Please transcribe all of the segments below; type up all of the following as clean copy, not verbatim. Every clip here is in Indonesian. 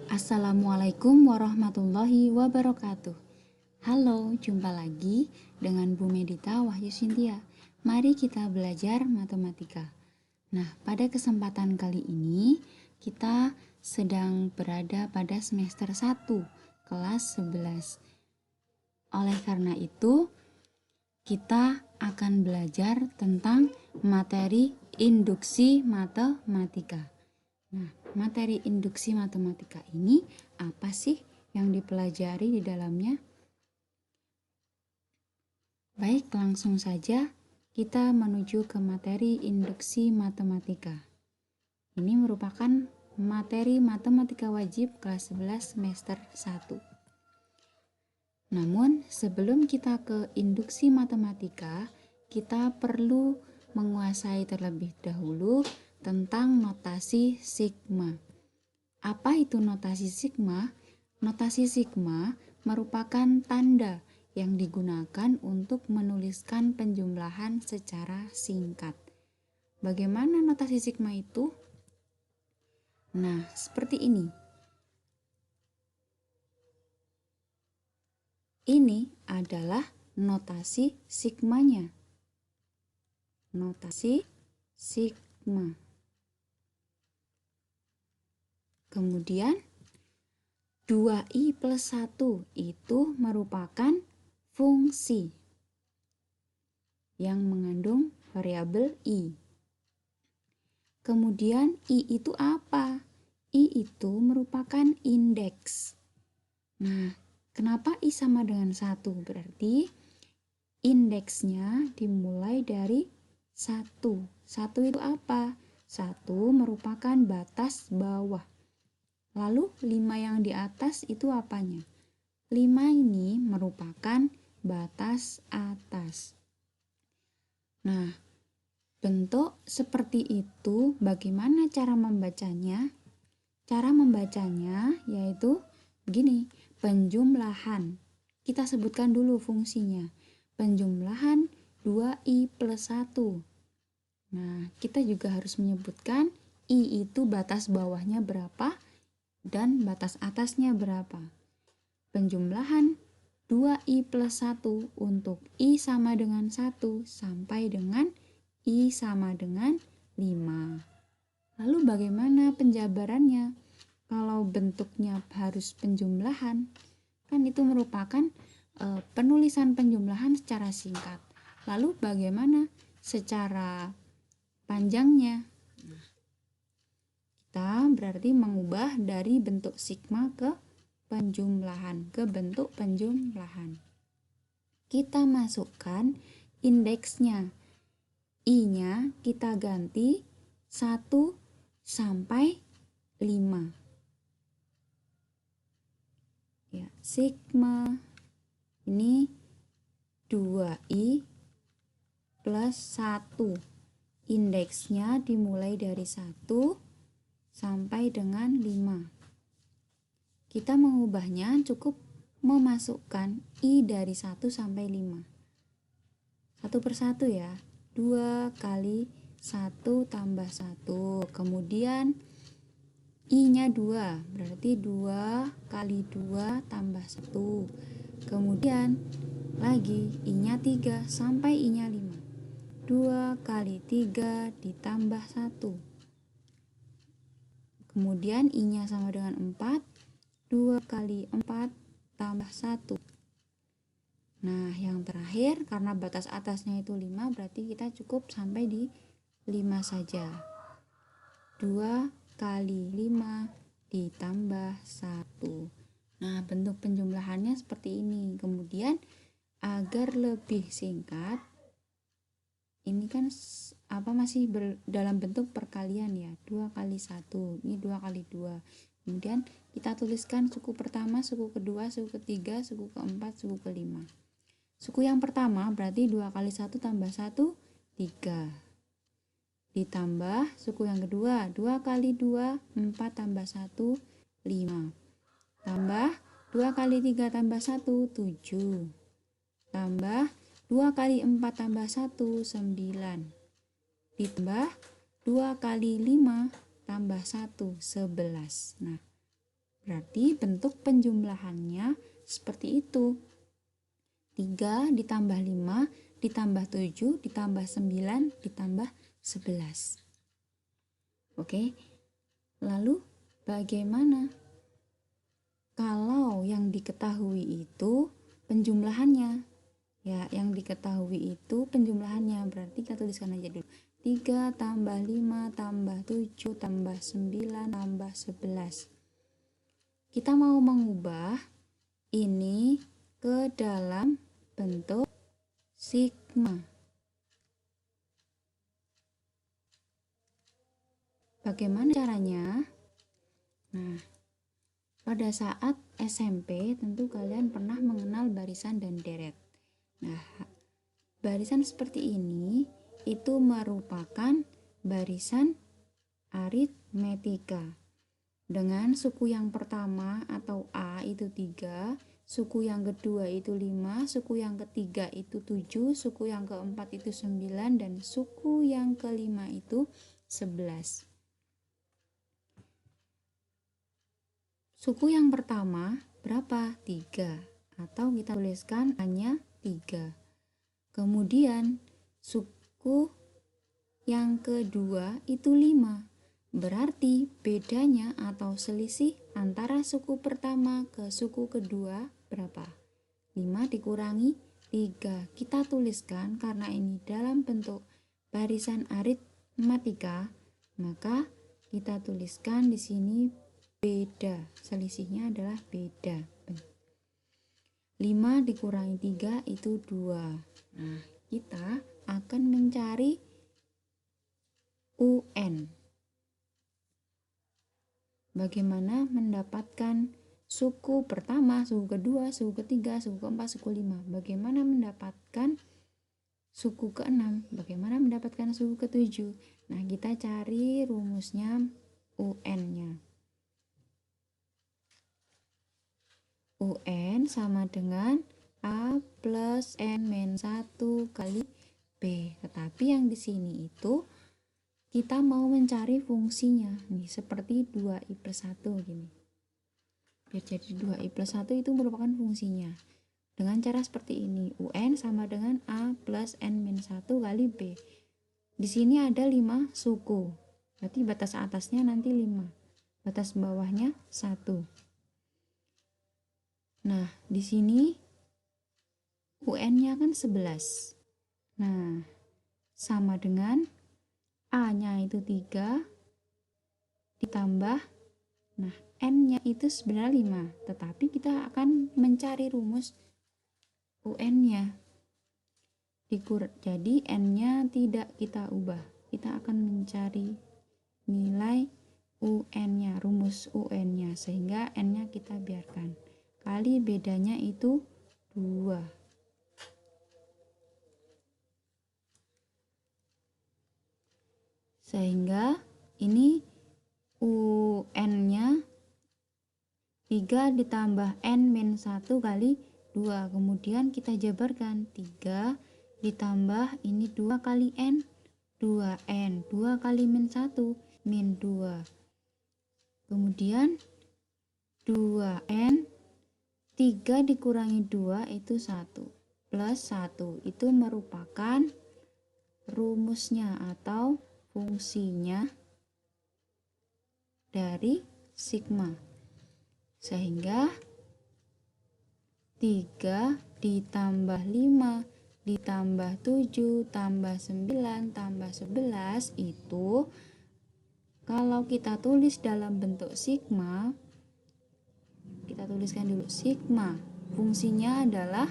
Assalamualaikum warahmatullahi wabarakatuh. Halo, jumpa lagi dengan Bu Medita Wahyu Sintia. Mari kita belajar matematika. Nah, pada kesempatan kali ini kita sedang berada pada semester 1, kelas 11. Oleh karena itu, kita akan belajar tentang materi induksi matematika. Nah, materi induksi matematika ini apa sih yang dipelajari di dalamnya? Baik, langsung saja kita menuju ke materi induksi matematika. Ini merupakan materi matematika wajib kelas 11 semester 1. Namun, sebelum kita ke induksi matematika, kita perlu menguasai terlebih dahulu tentang notasi sigma. Apa itu notasi sigma? Notasi sigma merupakan tanda yang digunakan untuk menuliskan penjumlahan secara singkat. Bagaimana notasi sigma itu? Nah, seperti ini. Ini adalah notasi sigmanya. Notasi sigma. Kemudian 2i plus 1 itu merupakan fungsi yang mengandung variabel i. Kemudian i itu apa? I itu merupakan indeks. Nah, kenapa i sama dengan 1? Berarti indeksnya dimulai dari 1. 1 itu apa? 1 merupakan batas bawah. Lalu 5 yang di atas itu apanya? 5 ini merupakan batas atas. Nah, bentuk seperti itu bagaimana cara membacanya? Cara membacanya yaitu begini, penjumlahan. Kita sebutkan dulu fungsinya. Penjumlahan 2i plus 1. Nah, kita juga harus menyebutkan i itu batas bawahnya berapa dan batas atasnya berapa. Penjumlahan 2i plus 1 untuk i sama dengan 1 sampai dengan i sama dengan 5. Lalu bagaimana penjabarannya? Kalau bentuknya harus penjumlahan, kan itu merupakan penulisan penjumlahan secara singkat. Lalu bagaimana secara panjangnya? Kita berarti mengubah dari bentuk sigma ke penjumlahan, ke bentuk penjumlahan. Kita masukkan indeksnya. I-nya kita ganti 1 sampai 5. Ya, sigma ini 2i plus 1. Indeksnya dimulai dari 1 sampai dengan 5. Kita mengubahnya cukup memasukkan i dari 1 sampai 5. Satu persatu ya. 2 kali 1 tambah 1. Kemudian i-nya 2. Berarti 2 kali 2 tambah 1. Kemudian lagi i-nya 3 sampai i-nya 5. 2 kali 3 ditambah 1. Kemudian i-nya sama dengan 4. 2 kali 4 tambah 1. Nah, yang terakhir karena batas atasnya itu 5, berarti kita cukup sampai di 5 saja. 2 kali 5 ditambah 1. Nah, bentuk penjumlahannya seperti ini. Kemudian agar lebih singkat, ini kan masih dalam bentuk perkalian ya. 2 kali 1, ini 2 kali 2. Kemudian kita tuliskan suku pertama, suku kedua, suku ketiga, suku keempat, suku kelima. Suku yang pertama berarti 2 kali 1 tambah 1, 3. Ditambah suku yang kedua, 2 kali 2, 4 tambah 1, 5. Tambah 2 kali 3 tambah 1, 7. Tambah 2 kali 4 tambah 1, 9. Ditambah 2 kali 5 tambah 1, 11. Nah, Berarti bentuk penjumlahannya seperti itu. 3 ditambah 5 ditambah 7 ditambah 9 ditambah 11. Oke. Lalu bagaimana kalau yang diketahui itu penjumlahannya? Ya, yang diketahui itu penjumlahannya. Berarti kita tuliskan aja dulu. 3 tambah 5 tambah 7 tambah 9 tambah 11. Kita mau mengubah ini ke dalam bentuk sigma. Bagaimana caranya? Nah, pada saat SMP tentu kalian pernah mengenal barisan dan deret. Nah, barisan seperti ini itu merupakan barisan aritmetika. Dengan suku yang pertama atau A itu 3, suku yang kedua itu 5, suku yang ketiga itu 7, suku yang keempat itu 9, dan suku yang kelima itu 11. Suku yang pertama berapa? 3, atau kita tuliskan hanya 3. Kemudian suku yang kedua itu 5. Berarti bedanya atau selisih antara suku pertama ke suku kedua berapa? 5 dikurangi 3. Kita tuliskan karena ini dalam bentuk barisan aritmatika, maka kita tuliskan di sini beda. Selisihnya adalah beda. 5 dikurangi 3 itu 2. Nah, kita akan mencari UN. Bagaimana mendapatkan suku pertama, suku kedua, suku ketiga, suku keempat, suku 5? Bagaimana mendapatkan suku ke-6? Bagaimana mendapatkan suku ke-7? Nah, kita cari rumusnya UN-nya. UN sama dengan A plus N-1 kali B. Tetapi yang di sini itu kita mau mencari fungsinya. Nih, seperti 2i plus 1 gini. Biar jadi 2i plus 1 itu merupakan fungsinya. Dengan cara seperti ini, UN sama dengan A plus N-1 kali B. Di sini ada 5 suku. Berarti batas atasnya nanti 5. Batas bawahnya 1. Nah, di sini UN-nya kan 11. Nah, sama dengan A-nya itu 3 ditambah, nah N-nya itu sebenarnya 5, tetapi kita akan mencari rumus UN-nya. Jadi N-nya tidak kita ubah, kita akan mencari nilai UN-nya, rumus UN-nya, sehingga N-nya kita biarkan. Kali bedanya itu 2. Sehingga ini UN-nya 3 ditambah N-1 kali 2. Kemudian kita jabarkan 3 ditambah ini 2 kali N, 2N. 2 kali min 1, min 2. Kemudian 2N, 3 dikurangi 2 itu 1. Plus 1 itu merupakan rumusnya atau fungsinya dari sigma. Sehingga 3 ditambah 5 ditambah 7 tambah 9 tambah 11 itu kalau kita tulis dalam bentuk sigma, kita tuliskan dulu sigma. Fungsinya adalah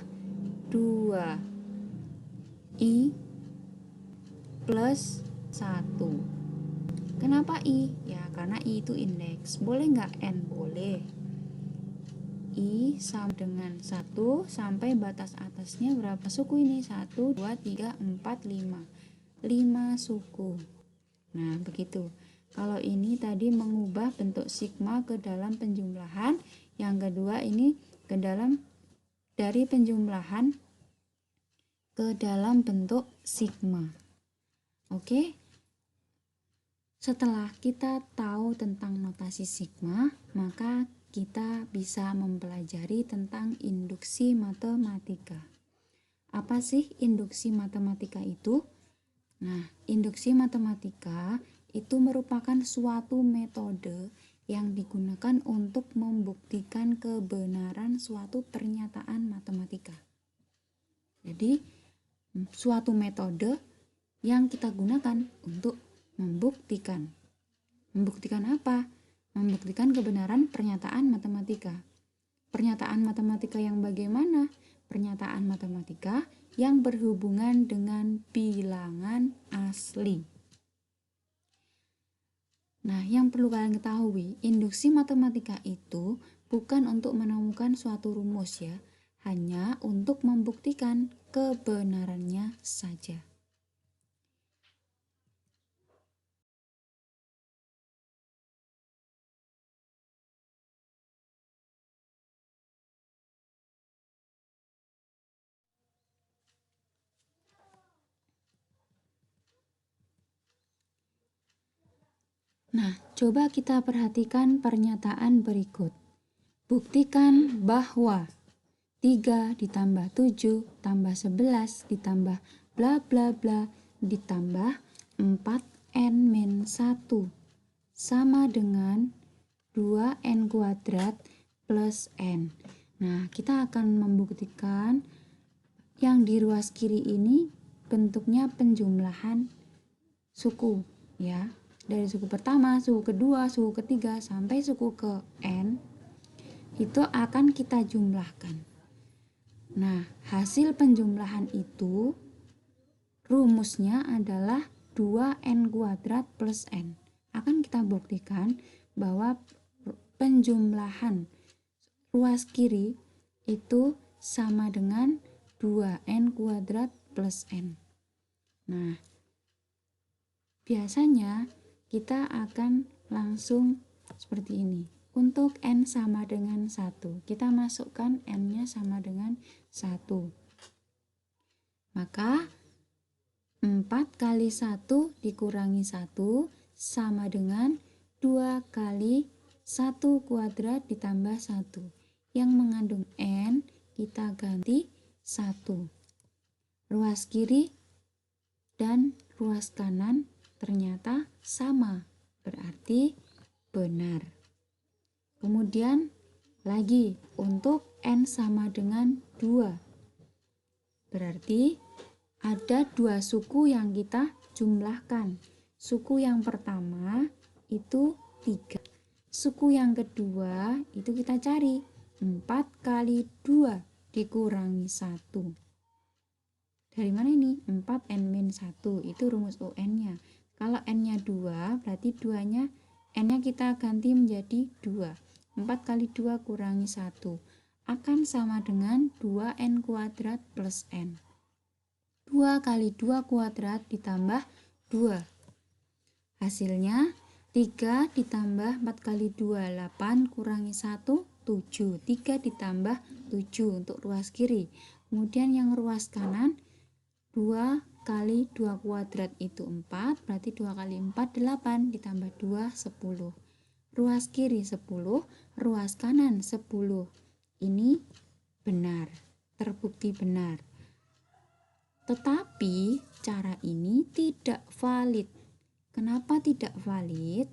2i plus 1. Kenapa I? Ya karena I itu indeks. Boleh nggak N? Boleh. I sama dengan 1 sampai batas atasnya berapa suku ini? 1, 2, 3, 4, 5. 5 suku. Nah begitu. Kalau ini tadi mengubah bentuk sigma ke dalam penjumlahan. Yang kedua ini ke dalam dari penjumlahan ke dalam bentuk sigma. Oke. Setelah kita tahu tentang notasi sigma, maka kita bisa mempelajari tentang induksi matematika. Apa sih induksi matematika itu? Nah, induksi matematika itu merupakan suatu metode yang digunakan untuk membuktikan kebenaran suatu pernyataan matematika. Jadi, suatu metode yang kita gunakan untuk membuktikan. Membuktikan apa? Membuktikan kebenaran pernyataan matematika. Pernyataan matematika yang bagaimana? Pernyataan matematika yang berhubungan dengan bilangan asli. Nah, yang perlu kalian ketahui, induksi matematika itu bukan untuk menemukan suatu rumus ya, hanya untuk membuktikan kebenarannya saja. Nah, coba kita perhatikan pernyataan berikut. Buktikan bahwa 3 ditambah 7 tambah 11 ditambah bla bla bla ditambah 4n-1 sama dengan 2n kuadrat plus n. Nah, kita akan membuktikan yang di ruas kiri ini bentuknya penjumlahan suku ya. Dari suku pertama, suku kedua, suku ketiga sampai suku ke n itu akan kita jumlahkan. Nah, hasil penjumlahan itu rumusnya adalah 2n kuadrat plus n. Akan kita buktikan bahwa penjumlahan ruas kiri itu sama dengan 2n kuadrat plus n. Nah, biasanya kita akan langsung seperti ini. Untuk n sama dengan 1, kita masukkan n-nya sama dengan 1. Maka 4 kali 1 dikurangi 1 sama dengan 2 kali 1 kuadrat ditambah 1. Yang mengandung n kita ganti 1. Ruas kiri dan ruas kanan ternyata sama, berarti benar. Kemudian lagi untuk n sama dengan 2. Berarti ada 2 suku yang kita jumlahkan. Suku yang pertama itu 3. Suku yang kedua itu kita cari 4 kali 2 dikurangi 1. Dari mana ini? 4n-1 itu rumus UN-nya. Kalau n-nya 2, berarti 2-nya n-nya kita ganti menjadi 2. 4 kali 2 kurangi 1 akan sama dengan 2n kuadrat plus n. 2 kali 2 kuadrat ditambah 2. Hasilnya 3 ditambah 4 kali 2, 8 kurangi 1, 7. 3 ditambah 7 untuk ruas kiri. Kemudian yang ruas kanan 2 kali 2 kuadrat itu 4, berarti 2 kali 4, 8, ditambah 2, 10. Ruas kiri 10, ruas kanan 10. Ini benar, terbukti benar. Tetapi cara ini tidak valid. Kenapa tidak valid?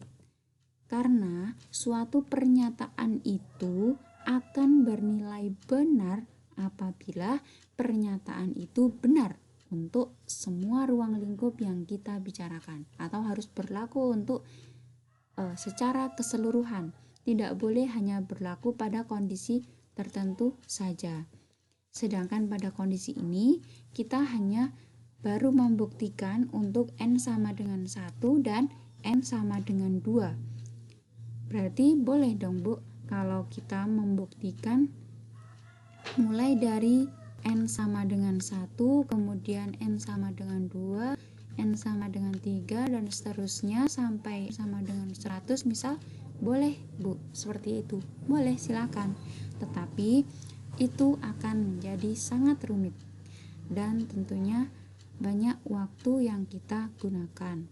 Karena suatu pernyataan itu akan bernilai benar apabila pernyataan itu benar untuk semua ruang lingkup yang kita bicarakan, atau harus berlaku untuk secara keseluruhan. Tidak boleh hanya berlaku pada kondisi tertentu saja. Sedangkan pada kondisi ini kita hanya baru membuktikan untuk n sama dengan 1 dan n sama dengan 2. Berarti boleh dong Bu kalau kita membuktikan mulai dari n sama dengan 1, kemudian n sama dengan 2, n sama dengan 3, dan seterusnya sampai sama dengan 100 misal. Boleh Bu, seperti itu. Boleh, silakan. Tetapi itu akan menjadi sangat rumit dan tentunya banyak waktu yang kita gunakan.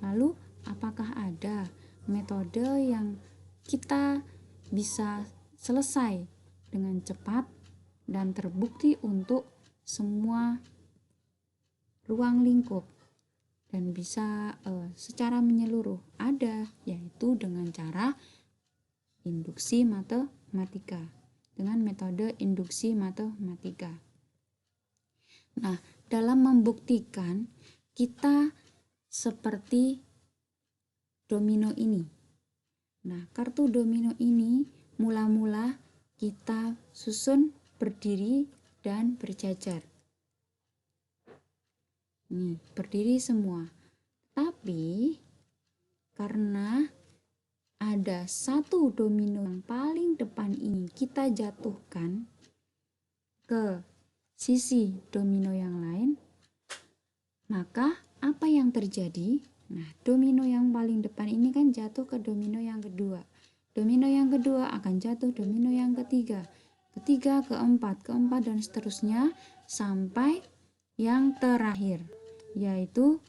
Lalu apakah ada metode yang kita bisa selesai dengan cepat dan terbukti untuk semua ruang lingkup dan bisa secara menyeluruh ada, yaitu dengan cara induksi matematika, dengan metode induksi matematika. Nah, dalam membuktikan kita seperti domino ini. Nah, kartu domino ini mula-mula kita susun berdiri dan berjajar. Nih, berdiri semua. Tapi karena ada satu domino yang paling depan ini kita jatuhkan ke sisi domino yang lain, maka apa yang terjadi? Nah, domino yang paling depan ini kan jatuh ke domino yang kedua. Domino yang kedua akan jatuh domino yang ketiga, ketiga, keempat, dan seterusnya sampai yang terakhir, yaitu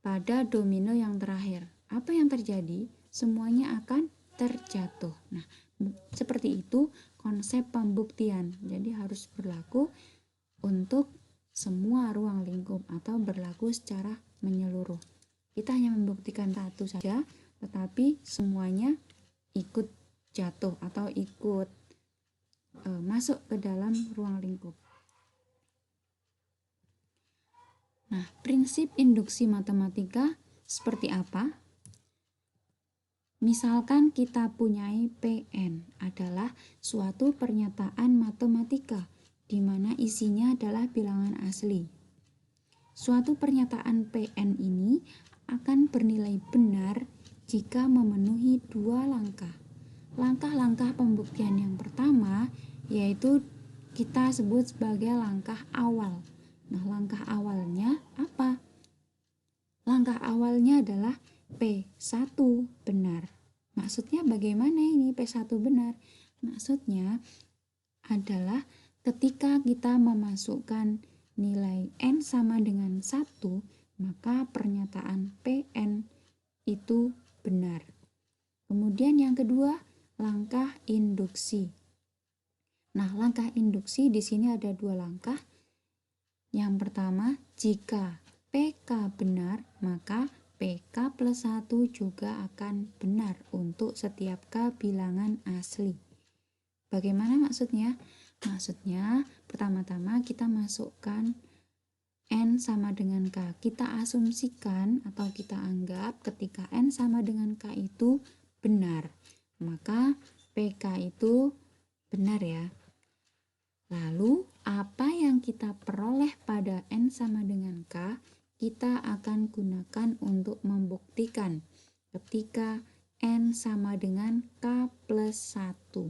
pada domino yang terakhir. Apa yang terjadi? Semuanya akan terjatuh. Nah, seperti itu konsep pembuktian. Jadi harus berlaku untuk semua ruang lingkup atau berlaku secara menyeluruh. Kita hanya membuktikan satu saja, tetapi semuanya ikut jatuh atau ikut masuk ke dalam ruang lingkup. Nah, prinsip induksi matematika seperti apa? Misalkan kita punyai PN adalah suatu pernyataan matematika di mana isinya adalah bilangan asli. Suatu pernyataan PN ini akan bernilai benar jika memenuhi dua langkah. Langkah-langkah pembuktian yang pertama yaitu kita sebut sebagai langkah awal. Nah, langkah awalnya apa? Langkah awalnya adalah P1 benar. Maksudnya bagaimana ini P1 benar? Maksudnya adalah ketika kita memasukkan nilai N sama dengan 1, maka pernyataan PN itu benar. Kemudian yang kedua, langkah induksi. Nah, langkah induksi di sini ada dua langkah. Yang pertama, jika PK benar, maka PK plus 1 juga akan benar untuk setiap K bilangan asli. Bagaimana maksudnya? Maksudnya, pertama-tama kita masukkan N sama dengan K. Kita asumsikan atau kita anggap ketika N sama dengan K itu benar, maka PK itu benar ya. Lalu, apa yang kita peroleh pada N sama dengan K, kita akan gunakan untuk membuktikan ketika N sama dengan K plus 1.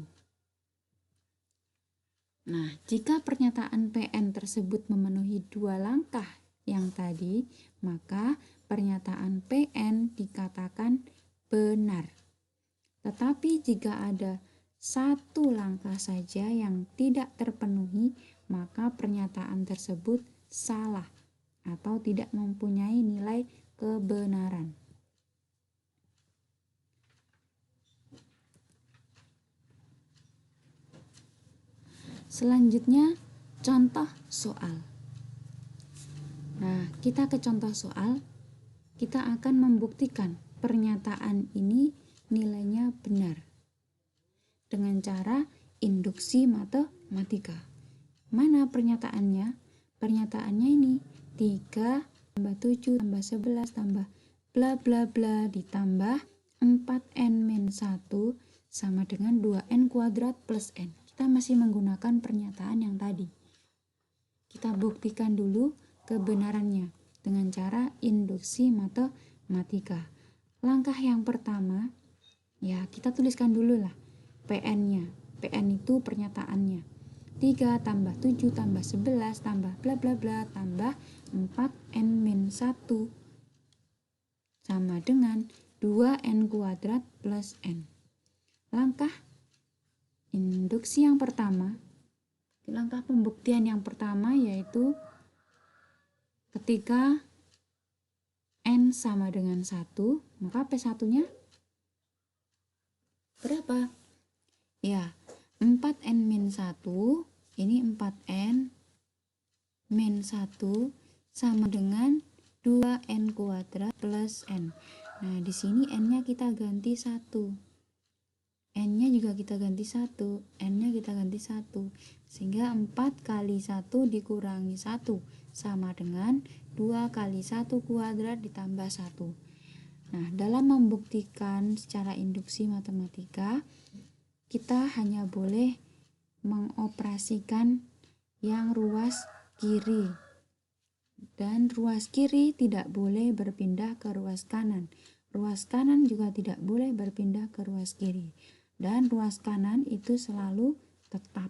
Nah, jika pernyataan PN tersebut memenuhi dua langkah yang tadi, maka pernyataan PN dikatakan benar. Tetapi jika ada satu langkah saja yang tidak terpenuhi, maka pernyataan tersebut salah atau tidak mempunyai nilai kebenaran. Selanjutnya, contoh soal. Nah, kita ke contoh soal. Kita akan membuktikan pernyataan ini nilainya benar dengan cara induksi matematika. Mana pernyataannya? Pernyataannya ini 3 tambah 7 tambah 11 tambah bla bla bla ditambah 4n-1 sama dengan 2n kuadrat plus n. Kita masih menggunakan pernyataan yang tadi. Kita buktikan dulu kebenarannya dengan cara induksi matematika. Langkah yang pertama, ya kita tuliskan dulu lah PN-nya. PN itu pernyataannya. 3 tambah 7 tambah 11 tambah bla bla bla tambah 4n-1 sama dengan 2n kuadrat plus n. Langkah induksi yang pertama, langkah pembuktian yang pertama yaitu ketika n sama dengan 1, maka P1-nya berapa? Ya, 4n-1, ini 4n min 1 sama dengan 2n kuadrat plus n. Nah, di sini n-nya kita ganti 1. N-nya juga kita ganti 1, N-nya kita ganti 1. Sehingga 4 kali 1 dikurangi 1 sama dengan 2 kali 1 kuadrat ditambah 1. Nah, dalam membuktikan secara induksi matematika, kita hanya boleh mengoperasikan yang ruas kiri. Dan ruas kiri tidak boleh berpindah ke ruas kanan. Ruas kanan juga tidak boleh berpindah ke ruas kiri. Dan ruas kanan itu selalu tetap.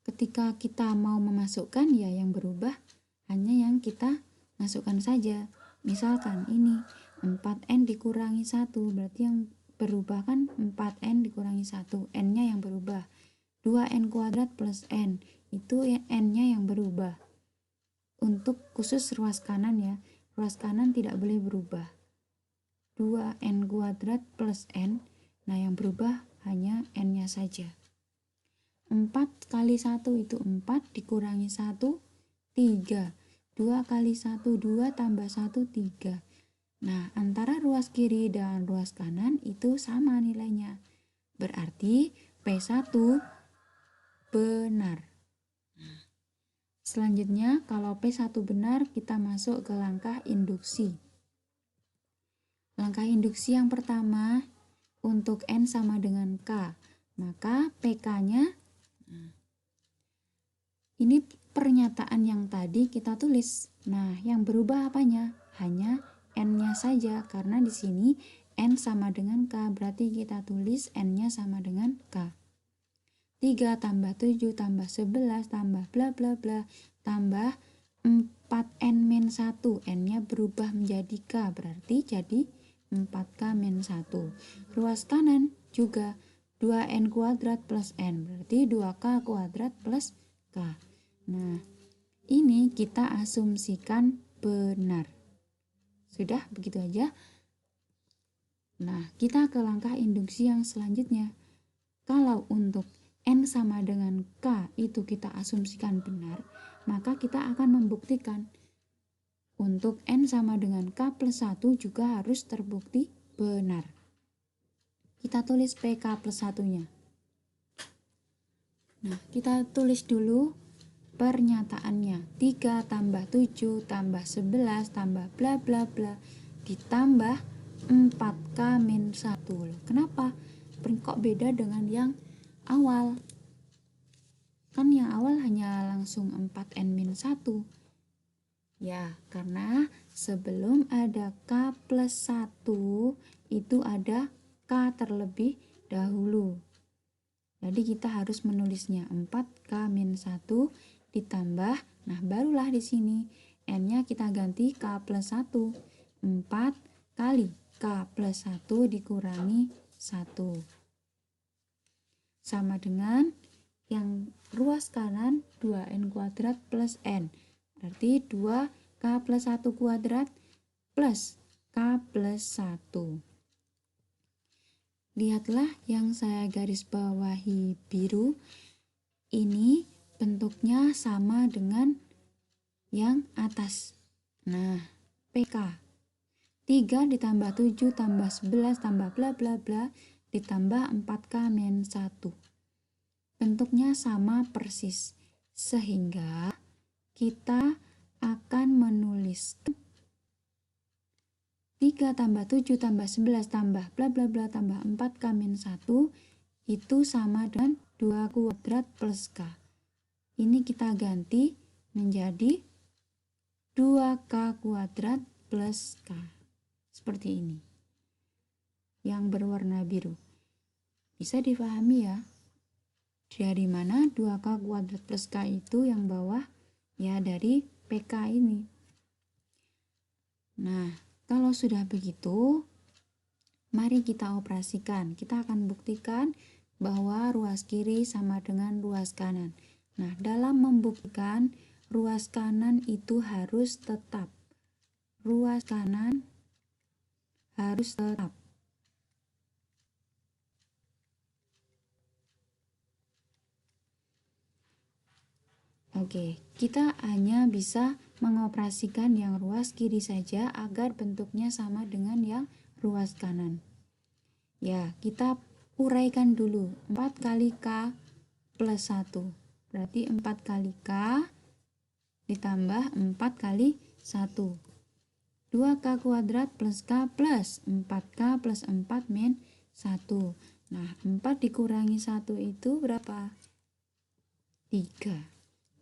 Ketika kita mau memasukkan, ya yang berubah hanya yang kita masukkan saja. Misalkan ini 4n dikurangi 1, berarti yang berubah kan 4n dikurangi 1, n-nya yang berubah. 2n kuadrat plus n, itu n-nya yang berubah. Untuk khusus ruas kanan ya, ruas kanan tidak boleh berubah. 2n kuadrat plus n, nah yang berubah hanya n-nya saja. 4 kali 1 itu 4 dikurangi 1, 3. 2 kali 1, 2 tambah 1, 3. Nah, antara ruas kiri dan ruas kanan itu sama nilainya. Berarti P1 benar. Selanjutnya, kalau P1 benar, kita masuk ke langkah induksi. Langkah induksi yang pertama, untuk N sama dengan K, maka PK-nya, ini pernyataan yang tadi kita tulis. Nah, yang berubah apanya? Hanya N-nya saja, karena di sini N sama dengan K, berarti kita tulis N-nya sama dengan K. 3 tambah 7 tambah 11 tambah bla bla bla tambah 4n min 1, n-nya berubah menjadi k, berarti jadi 4k min 1. Ruas kanan juga 2n kuadrat plus n, berarti 2k kuadrat plus k. Nah, ini kita asumsikan benar. Sudah, begitu aja. Nah, kita ke langkah induksi yang selanjutnya. Kalau untuk N sama dengan K itu kita asumsikan benar, maka kita akan membuktikan untuk N sama dengan K plus 1 juga harus terbukti benar. Kita tulis PK plus 1-nya. Nah, kita tulis dulu pernyataannya. 3 tambah 7 tambah 11 tambah bla bla bla ditambah 4K min 1. Kenapa? Kok beda dengan yang awal? Kan yang awal hanya langsung 4n min 1. Ya, karena sebelum ada K plus 1 itu ada K terlebih dahulu. Jadi kita harus menulisnya 4K min 1 ditambah, nah barulah di sini N-nya kita ganti K plus 1. 4 kali K plus 1 dikurangi 1. Sama dengan yang ruas kanan 2n kuadrat plus n. Berarti 2k plus 1 kuadrat plus k plus 1. Lihatlah yang saya garis bawahi biru. Ini bentuknya sama dengan yang atas. Nah, PK 3 ditambah 7 tambah 11 tambah bla bla bla ditambah 4k min 1. Bentuknya sama persis, sehingga kita akan menulis 3 tambah 7 tambah 11 tambah bla bla bla tambah 4k min 1 itu sama dengan 2 kuadrat plus k. Ini kita ganti menjadi 2k kuadrat plus k. Seperti ini. Yang berwarna biru. Bisa dipahami ya? Dari mana 2k kuadrat plus k itu yang bawah? Ya, dari PK ini. Nah, kalau sudah begitu, mari kita operasikan. Kita akan buktikan bahwa ruas kiri sama dengan ruas kanan. Nah, dalam membuktikan ruas kanan itu harus tetap. Ruas kanan harus tetap. Oke, kita hanya bisa mengoperasikan yang ruas kiri saja agar bentuknya sama dengan yang ruas kanan. Ya, kita uraikan dulu. 4 kali K plus 1. Berarti 4 kali K ditambah 4 kali 1. 2K kuadrat plus K plus 4K plus 4 min 1. Nah, 4 dikurangi 1 itu berapa? 3.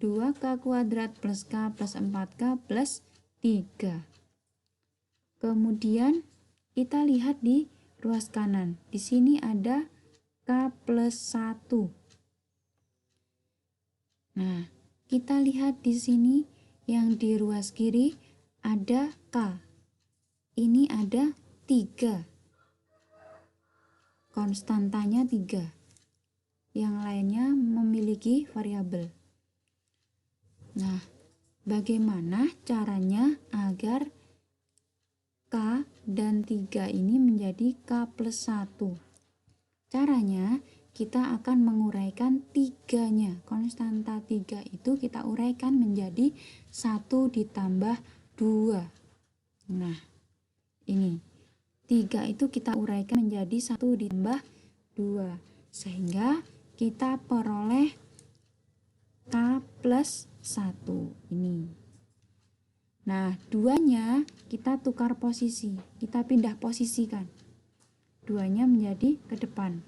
2K kuadrat plus K plus 4K plus 3. Kemudian kita lihat di ruas kanan. Di sini ada K plus 1. Nah, kita lihat di sini yang di ruas kiri ada K. Ini ada 3. Konstantanya 3. Yang lainnya memiliki variabel. Nah, bagaimana caranya agar K dan 3 ini menjadi K plus 1? Caranya, kita akan menguraikan 3-nya. Konstanta 3 itu kita uraikan menjadi 1 ditambah 2. Nah, ini. 3 itu kita uraikan menjadi 1 ditambah 2. Sehingga kita peroleh K plus 1 ini. Nah, 2-nya kita tukar posisi, kita pindah posisikan. 2-nya menjadi ke depan,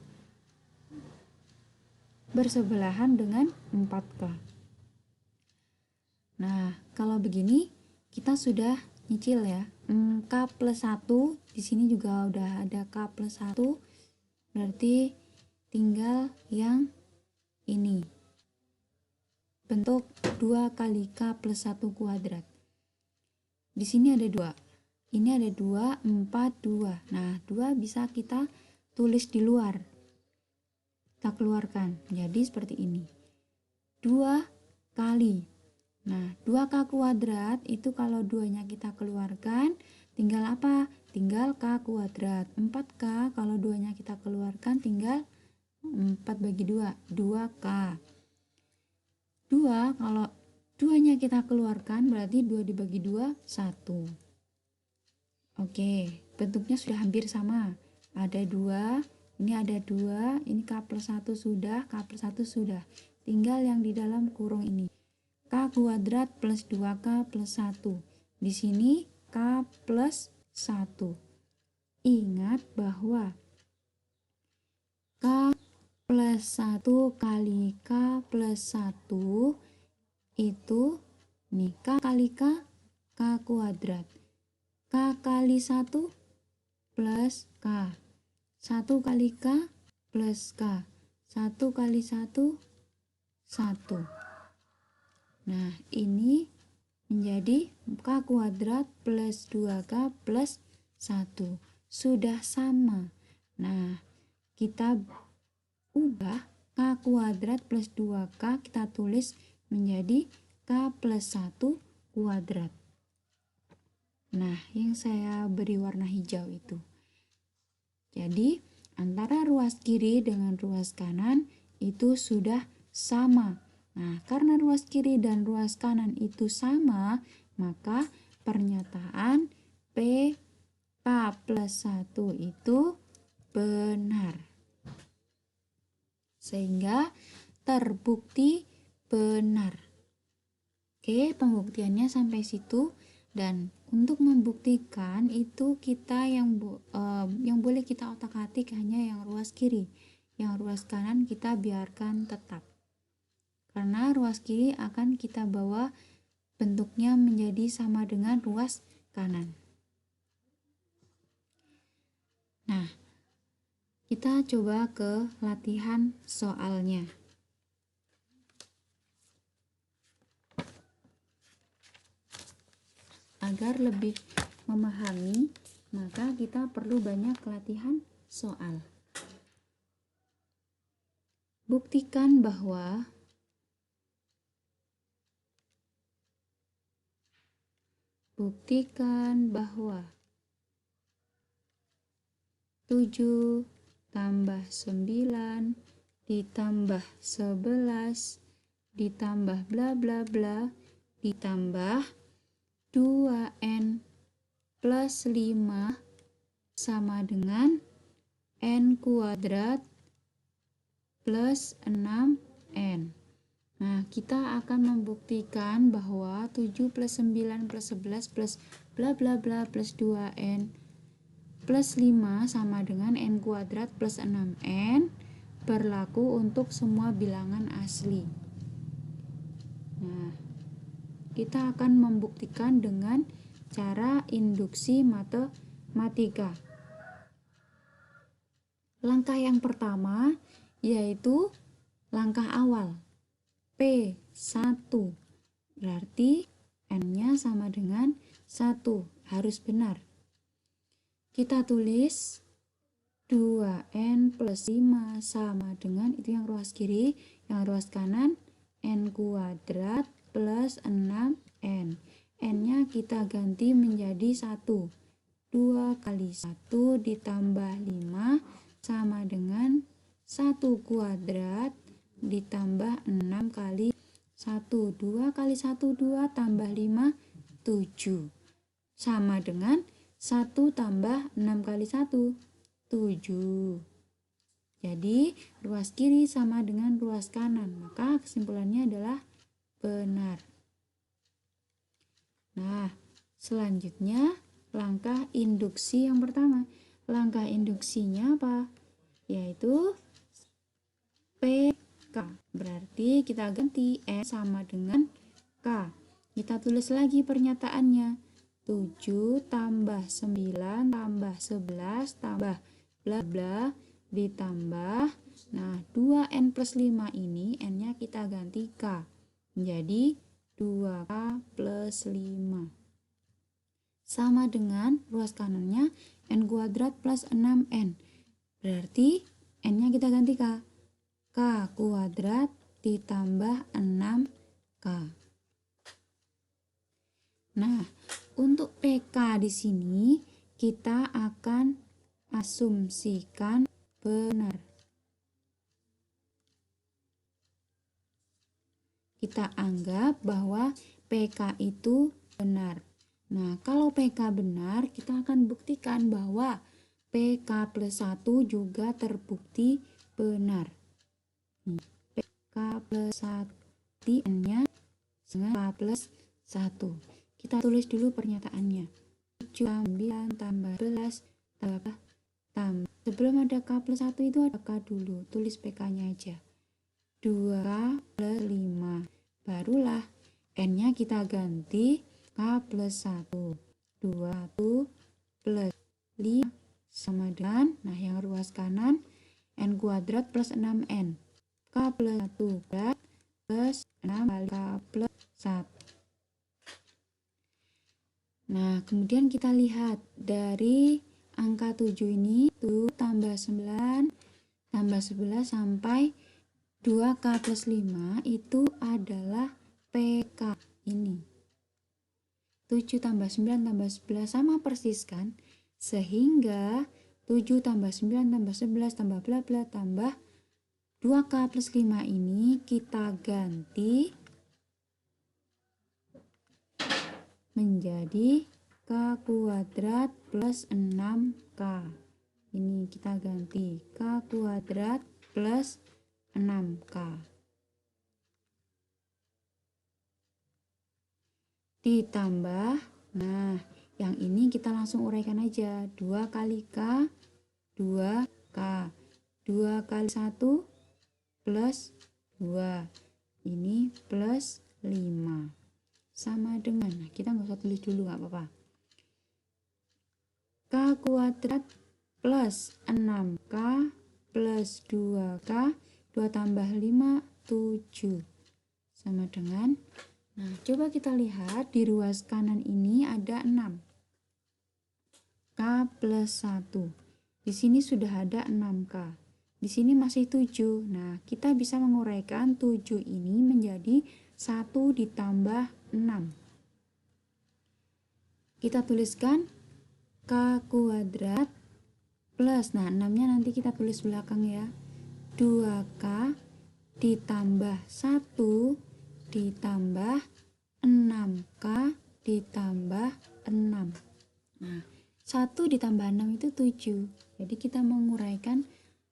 bersebelahan dengan 4K. Nah, kalau begini kita sudah nyicil ya. K plus 1, di sini juga udah ada K plus 1, berarti tinggal yang ini. Bentuk 2 kali K plus 1 kuadrat. Di sini ada 2. Ini ada 2, 4, 2. Nah, 2 bisa kita tulis di luar. Kita keluarkan. Jadi seperti ini. 2 kali. Nah, 2K kuadrat itu kalau 2-nya kita keluarkan, tinggal apa? Tinggal K kuadrat. 4K kalau 2-nya kita keluarkan, tinggal 4 bagi 2. 2K. 2 kalau 2-nya kita keluarkan berarti 2 dibagi 2 1. Oke, bentuknya sudah hampir sama. Ada 2, ini ada 2, ini K plus 1 sudah, K plus 1 sudah. Tinggal yang di dalam kurung ini. K kuadrat plus 2K plus 1. Di sini K plus 1. Ingat bahwa K plus 1 kali K plus 1 itu nih, K kali K, K kuadrat. K kali 1 plus K. 1 kali K plus K. 1 kali 1, 1. Nah, ini menjadi K kuadrat plus 2K plus 1. Sudah sama. Nah, kita ubah K kuadrat plus 2K kita tulis menjadi K plus 1 kuadrat. Nah, yang saya beri warna hijau itu. Jadi, antara ruas kiri dengan ruas kanan itu sudah sama. Nah, karena ruas kiri dan ruas kanan itu sama, maka pernyataan P K plus 1 itu benar. Sehingga terbukti benar. Oke, pembuktiannya sampai situ. Dan untuk membuktikan itu kita yang boleh kita otak-atik hanya yang ruas kiri. Yang ruas kanan kita biarkan tetap. Karena ruas kiri akan kita bawa bentuknya menjadi sama dengan ruas kanan. Nah, kita coba ke latihan soalnya. Agar lebih memahami, maka kita perlu banyak latihan soal. Buktikan bahwa Buktikan bahwa 7 tambah 9 ditambah 11 ditambah bla bla bla ditambah 2n plus 5 sama dengan n kuadrat plus 6n. Nah, kita akan membuktikan bahwa 7 plus 9 plus 11 plus bla bla bla plus 2n plus 5 sama dengan n kuadrat plus 6n berlaku untuk semua bilangan asli. Nah, kita akan membuktikan dengan cara induksi matematika. Langkah yang pertama yaitu langkah awal P1, berarti n-nya sama dengan 1, harus benar. Kita tulis 2n plus 5 sama dengan, itu yang ruas kiri, yang ruas kanan n kuadrat plus 6n. N-nya kita ganti menjadi 1. 2 kali 1 ditambah 5 sama dengan 1 kuadrat ditambah 6 kali 1. 2 kali 1, 2 tambah 5, 7. Sama dengan 1 tambah 6 kali 1, 7. Jadi, ruas kiri sama dengan ruas kanan. Maka kesimpulannya adalah benar. Nah, selanjutnya langkah induksi yang pertama. Langkah induksinya apa? Yaitu PK. Berarti kita ganti N sama dengan K. Kita tulis lagi pernyataannya. 7 tambah 9 tambah 11 tambah bla bla ditambah. Nah, 2N plus 5 ini N-nya kita ganti K. Menjadi 2K plus 5. Sama dengan ruas kanannya n kuadrat plus 6n. Berarti n-nya kita ganti K. K kuadrat ditambah 6K. Nah, untuk PK di sini kita akan asumsikan benar. Kita anggap bahwa PK itu benar. Nah, kalau PK benar, kita akan buktikan bahwa PK plus 1 juga terbukti benar. PK plus 1, N-nya dengan K plus 1. Kita tulis dulu pernyataannya. 7 9 tambah 11 tambah. Sebelum ada K plus 1 itu ada K dulu. Tulis PK-nya aja. 2K plus 5. Barulah N-nya kita ganti K plus 1. 2 plus 5 sama dengan, nah yang ruas kanan n kuadrat plus 6n. K plus 1 plus 6 kali K plus 1. Nah, kemudian kita lihat dari angka 7 ini, 7 tambah 9 tambah 11 sampai 2K plus 5 itu adalah PK ini. 7 tambah 9 tambah 11 sama persis kan? Sehingga 7 tambah 9 tambah 11 tambah bla bla tambah 2K plus 5 ini kita ganti menjadi K kuadrat plus 6K. Ini kita ganti K kuadrat plus 6K. Ditambah, nah yang ini kita langsung uraikan aja. 2 kali K, 2K. 2 kali 1 plus 2. Ini plus 5. Sama dengan, nah kita nggak usah tulis dulu, nggak apa-apa. K kuadrat plus 6K plus 2K. 2 tambah 5, 7. Sama dengan, nah coba kita lihat di ruas kanan ini ada 6. K plus 1. Di sini sudah ada 6K. Di sini masih 7. Nah, kita bisa menguraikan 7 ini menjadi 1 ditambah 6. Kita tuliskan K kuadrat plus, nah 6-nya nanti kita tulis belakang ya. 2K ditambah 1 ditambah 6K ditambah 6. Nah, 1 ditambah 6 itu 7. Jadi kita menguraikan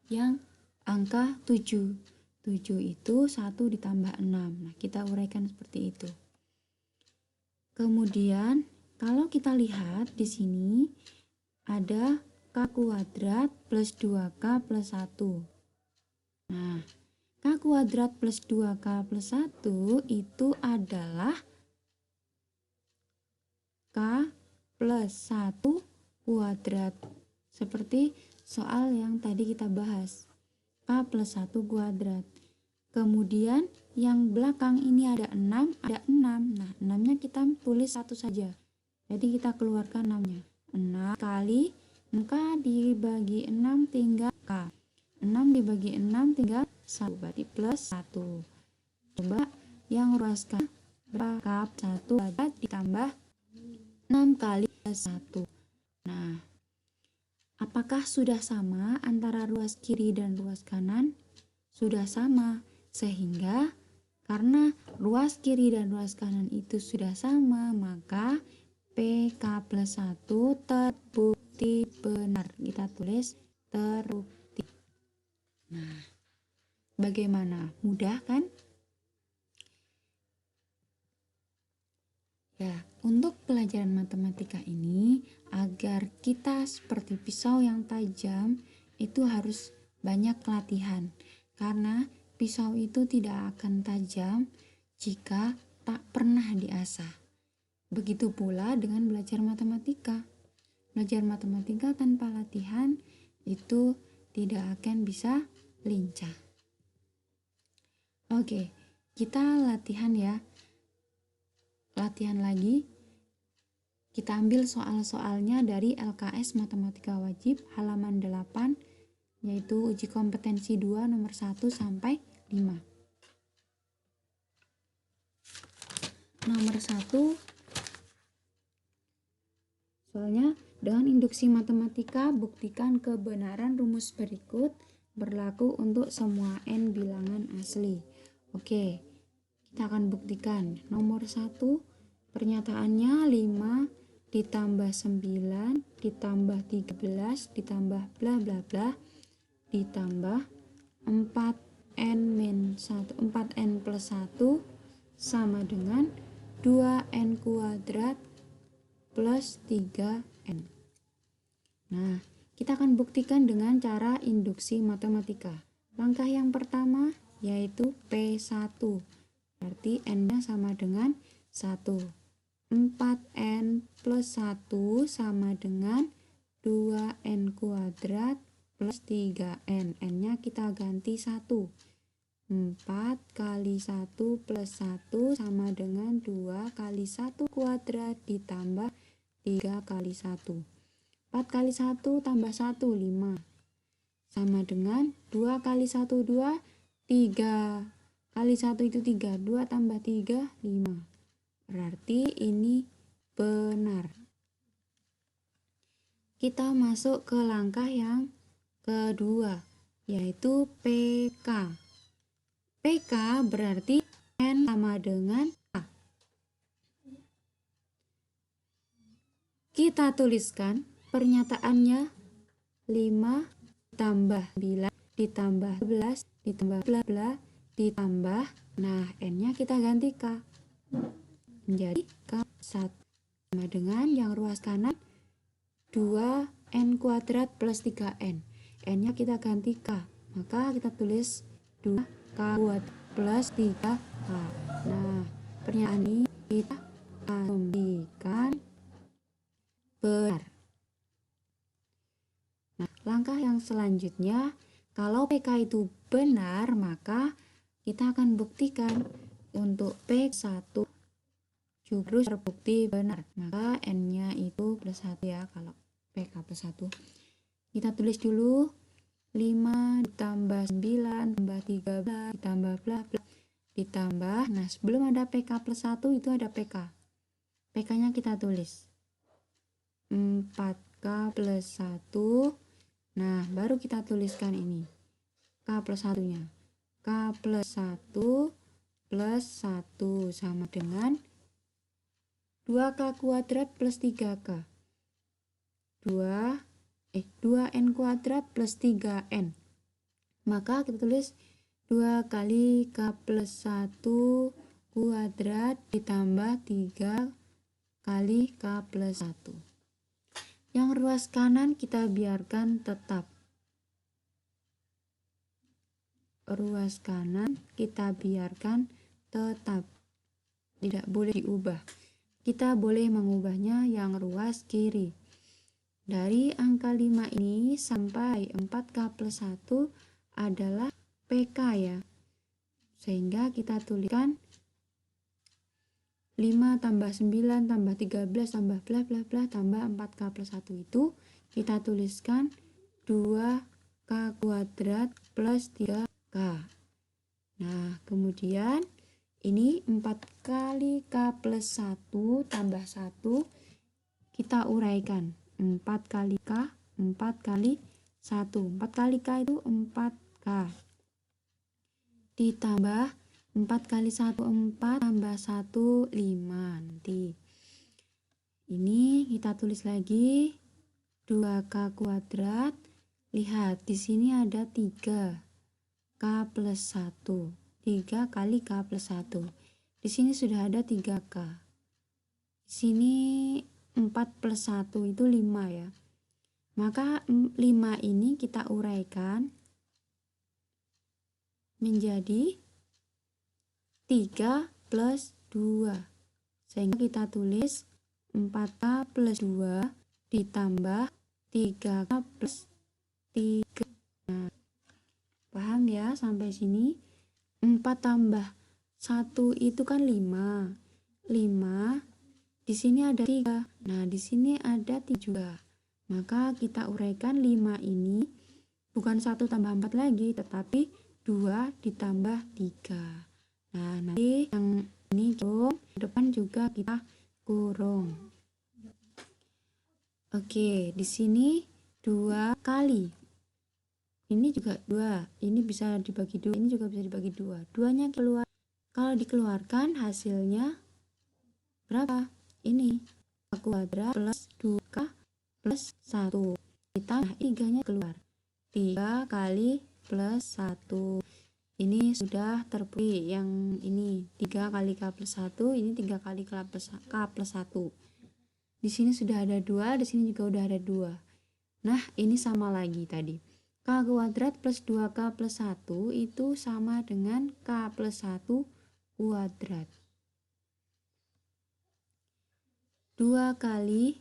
yang angka 7. 7 itu 1 ditambah 6. Nah, kita uraikan seperti itu. Kemudian, kalau kita lihat di sini ada K kuadrat plus 2K plus 1. Nah, K kuadrat plus 2K plus 1 itu adalah K plus 1 kuadrat. Seperti soal yang tadi kita bahas. K plus 1 kuadrat. Kemudian yang belakang ini ada 6, ada 6. Nah, 6-nya kita tulis 1 saja. Jadi kita keluarkan 6-nya. 6 kali K dibagi 6 tinggal K. 6 dibagi 6 tinggal 1, berarti plus 1. Coba yang ruaskan berapa? K 1 kuadrat ditambah 6 kali plus 1. Nah, apakah sudah sama antara ruas kiri dan ruas kanan? Sudah sama, sehingga karena ruas kiri dan ruas kanan itu sudah sama, maka PK plus 1 terbukti benar. Kita tulis terbukti. Nah, bagaimana? Mudah kan? Ya, untuk pelajaran matematika ini, agar kita seperti pisau yang tajam, itu harus banyak latihan. Karena pisau itu tidak akan tajam jika tak pernah diasah. Begitu pula dengan belajar matematika. Belajar matematika tanpa latihan itu tidak akan bisa lincah. Oke, kita latihan ya. Latihan lagi. Kita ambil soal-soalnya dari LKS Matematika Wajib halaman 8, yaitu uji kompetensi 2 nomor 1 sampai 5. Nomor 1, soalnya dengan induksi matematika buktikan kebenaran rumus berikut berlaku untuk semua n bilangan asli. Oke, kita akan buktikan. Nomor 1, pernyataannya 5 ditambah 9 ditambah 13 ditambah bla bla bla ditambah 4n plus 1 sama dengan 2n kuadrat plus 3n. Nah, kita akan buktikan dengan cara induksi matematika. Langkah yang pertama yaitu P1, berarti n-nya sama dengan 1. 4n plus 1 sama dengan 2n kuadrat plus 3n. n-nya kita ganti 1. 4 kali 1 plus 1 sama dengan 2 kali 1 kuadrat ditambah 3 kali 1. 4 kali 1 tambah 1, 5. Sama dengan 2 kali 1, 2, 3. Kali 1 itu 3, 2 tambah 3, 5. Berarti ini benar. Kita masuk ke langkah yang kedua, yaitu PK. PK berarti N sama dengan K. Kita tuliskan pernyataannya 5 ditambah 9 ditambah 11 ditambah bla bla ditambah, nah n-nya kita ganti K. Menjadi K1 sama dengan yang ruas kanan 2n kuadrat plus 3n. n-nya kita ganti K, maka kita tulis 2K kuadrat plus 3K. Nah, pernyataan ini kita asumsikan benar. Nah, langkah yang selanjutnya, kalau PK itu benar, maka kita akan buktikan untuk P1 juga harus terbukti benar. Maka n-nya itu plus 1 ya, kalau PK plus 1. Kita tulis dulu 5 ditambah 9 tambah 13 ditambah bla bla ditambah, nah sebelum ada PK plus 1 itu ada PK. PK-nya kita tulis 4K plus 1. Nah, baru kita tuliskan ini K plus 1-nya K plus 1 plus 1 sama dengan 2K kuadrat plus 3K. 2N kuadrat plus 3N. Maka kita tulis 2 kali K plus 1 kuadrat ditambah 3 kali K plus 1. Yang ruas kanan kita biarkan tetap. Ruas kanan kita biarkan tetap. Tidak boleh diubah. Kita boleh mengubahnya yang ruas kiri. Dari angka 5 ini sampai 4K plus 1 adalah PK ya. Sehingga kita tuliskan 5 tambah 9 tambah 13 tambah bla bla bla tambah 4K plus 1 itu kita tuliskan 2K kuadrat plus 3K. Nah, kemudian ini 4 kali K plus 1 tambah 1 kita uraikan. 4 kali K, 4 kali 1. 4 kali K itu 4K. Ditambah 4 kali 1, 4 tambah 1, 5 nanti. Ini kita tulis lagi 2K kuadrat. Lihat, di sini ada 3K plus 1. 3 kali K plus 1. Di sini sudah ada 3K. Di sini 4 plus 1 itu 5 ya. Maka 5 ini kita uraikan menjadi 3 plus 2. Sehingga kita tulis 4K plus 2 ditambah 3K plus 3. Nah, paham ya sampai sini? 4 tambah 1 itu kan 5. 5 di sini ada 3. Nah, di sini ada 3 juga. Maka kita uraikan 5 ini bukan 1 tambah 4 lagi, tetapi 2 ditambah 3. Nah, nanti yang ini depan juga kita kurung. Oke, di sini 2 kali. Ini juga 2. Ini bisa dibagi 2, ini juga bisa dibagi 2. 2-nya keluar. Kalau dikeluarkan hasilnya berapa? Ini K kuadrat plus 2K plus 1 ditambah 3-nya keluar 3 kali plus 1. Ini sudah terbukti yang ini 3 kali K plus 1, ini 3 kali K plus 1. Di sini sudah ada 2, di sini juga udah ada 2. Nah, ini sama lagi tadi. K kuadrat plus 2K plus 1 itu sama dengan K plus 1 kuadrat. 2 kali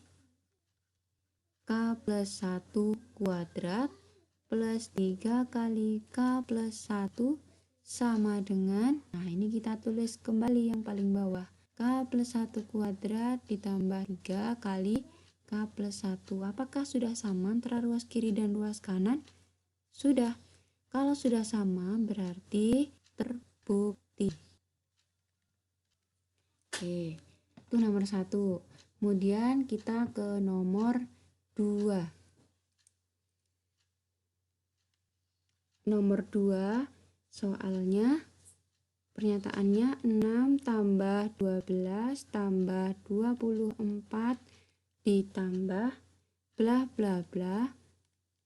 K plus 1 kuadrat plus 3 kali K plus 1 sama dengan, nah ini kita tulis kembali yang paling bawah, K plus 1 kuadrat ditambah 3 kali K plus 1. Apakah sudah sama antara ruas kiri dan ruas kanan? Sudah. Kalau sudah sama berarti terbukti. Oke, itu nomor 1. Kemudian kita ke nomor 2. Nomor 2 soalnya pernyataannya 6 tambah 12 tambah 24 ditambah bla bla bla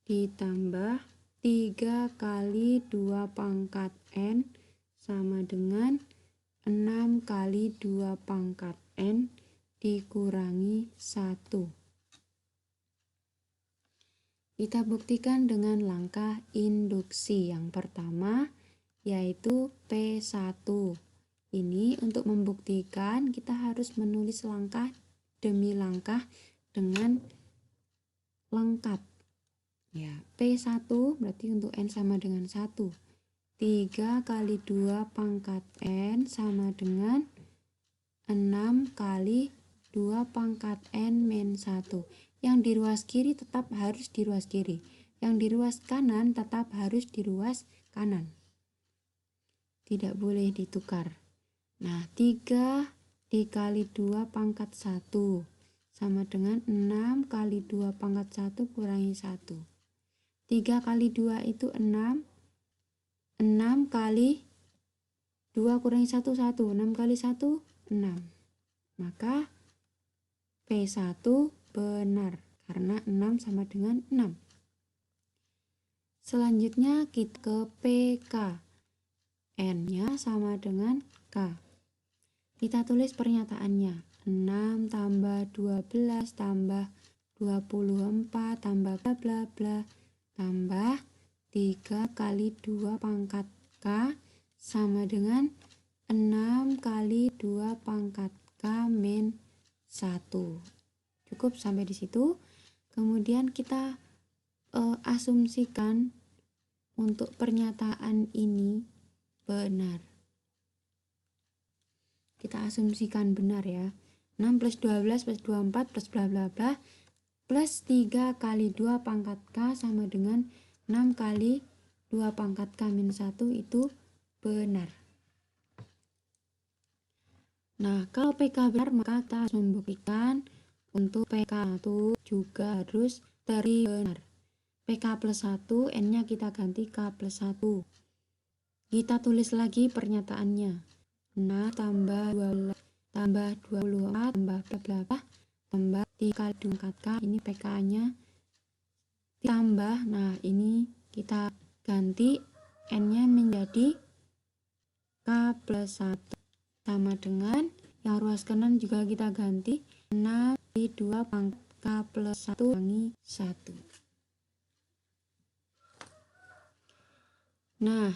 ditambah 3 kali 2 pangkat N sama dengan 6 kali 2 pangkat N dikurangi 1. Kita buktikan dengan langkah induksi. Yang pertama yaitu P1. Ini untuk membuktikan kita harus menulis langkah demi langkah dengan lengkap. Ya, P1 berarti untuk N sama dengan 1. 3 kali 2 pangkat N sama dengan 6 kali 2 pangkat N min 1. Yang di ruas kiri tetap harus di ruas kiri. Yang di ruas kanan tetap harus di ruas kanan. Tidak boleh ditukar. Nah, 3 dikali 2 pangkat 1 sama dengan 6 kali 2 pangkat 1 kurangi 1. 3 kali 2 itu 6. 6 kali 2 kurangi 1, 1. 6 kali 1, 6. Maka P1 benar, karena 6 sama dengan 6. Selanjutnya kita ke PK. N-nya sama dengan K. Kita tulis pernyataannya. 6 tambah 12 tambah 24 tambah bla bla bla tambah 3 kali 2 pangkat K sama dengan 6 kali 2 pangkat K min 1. Cukup sampai di situ. Kemudian kita asumsikan untuk pernyataan ini benar. Kita asumsikan benar ya. 6 plus 12 plus 24 plus bla bla bla plus 3 kali 2 pangkat K sama dengan 6 kali 2 pangkat K min 1 itu benar. Nah, kalau PK benar maka kita harus membuktikan untuk PK itu juga harus benar. PK plus 1, N-nya kita ganti K plus 1. Kita tulis lagi pernyataannya. 6 tambah 12 tambah 24 tambah bla bla bla tambah 3 kali 2 pangkat K, ini PK-nya ditambah. Nah, ini kita ganti N-nya menjadi K plus 1 sama dengan yang ruas kanan juga kita ganti 6 kali 2 pangkat K plus 1 kurangi 1. Nah,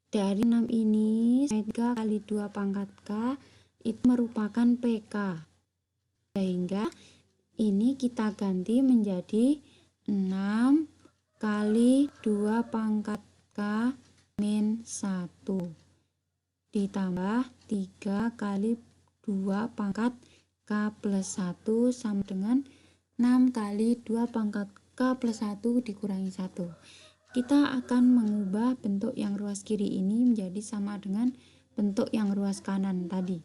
dari 6 ini 3 kali 2 pangkat K itu merupakan PK. Sehingga ini kita ganti menjadi 6 kali 2 pangkat K min 1 ditambah 3 kali 2 pangkat K plus 1 sama dengan 6 kali 2 pangkat K plus 1 dikurangi 1. Kita akan mengubah bentuk yang ruas kiri ini menjadi sama dengan bentuk yang ruas kanan tadi.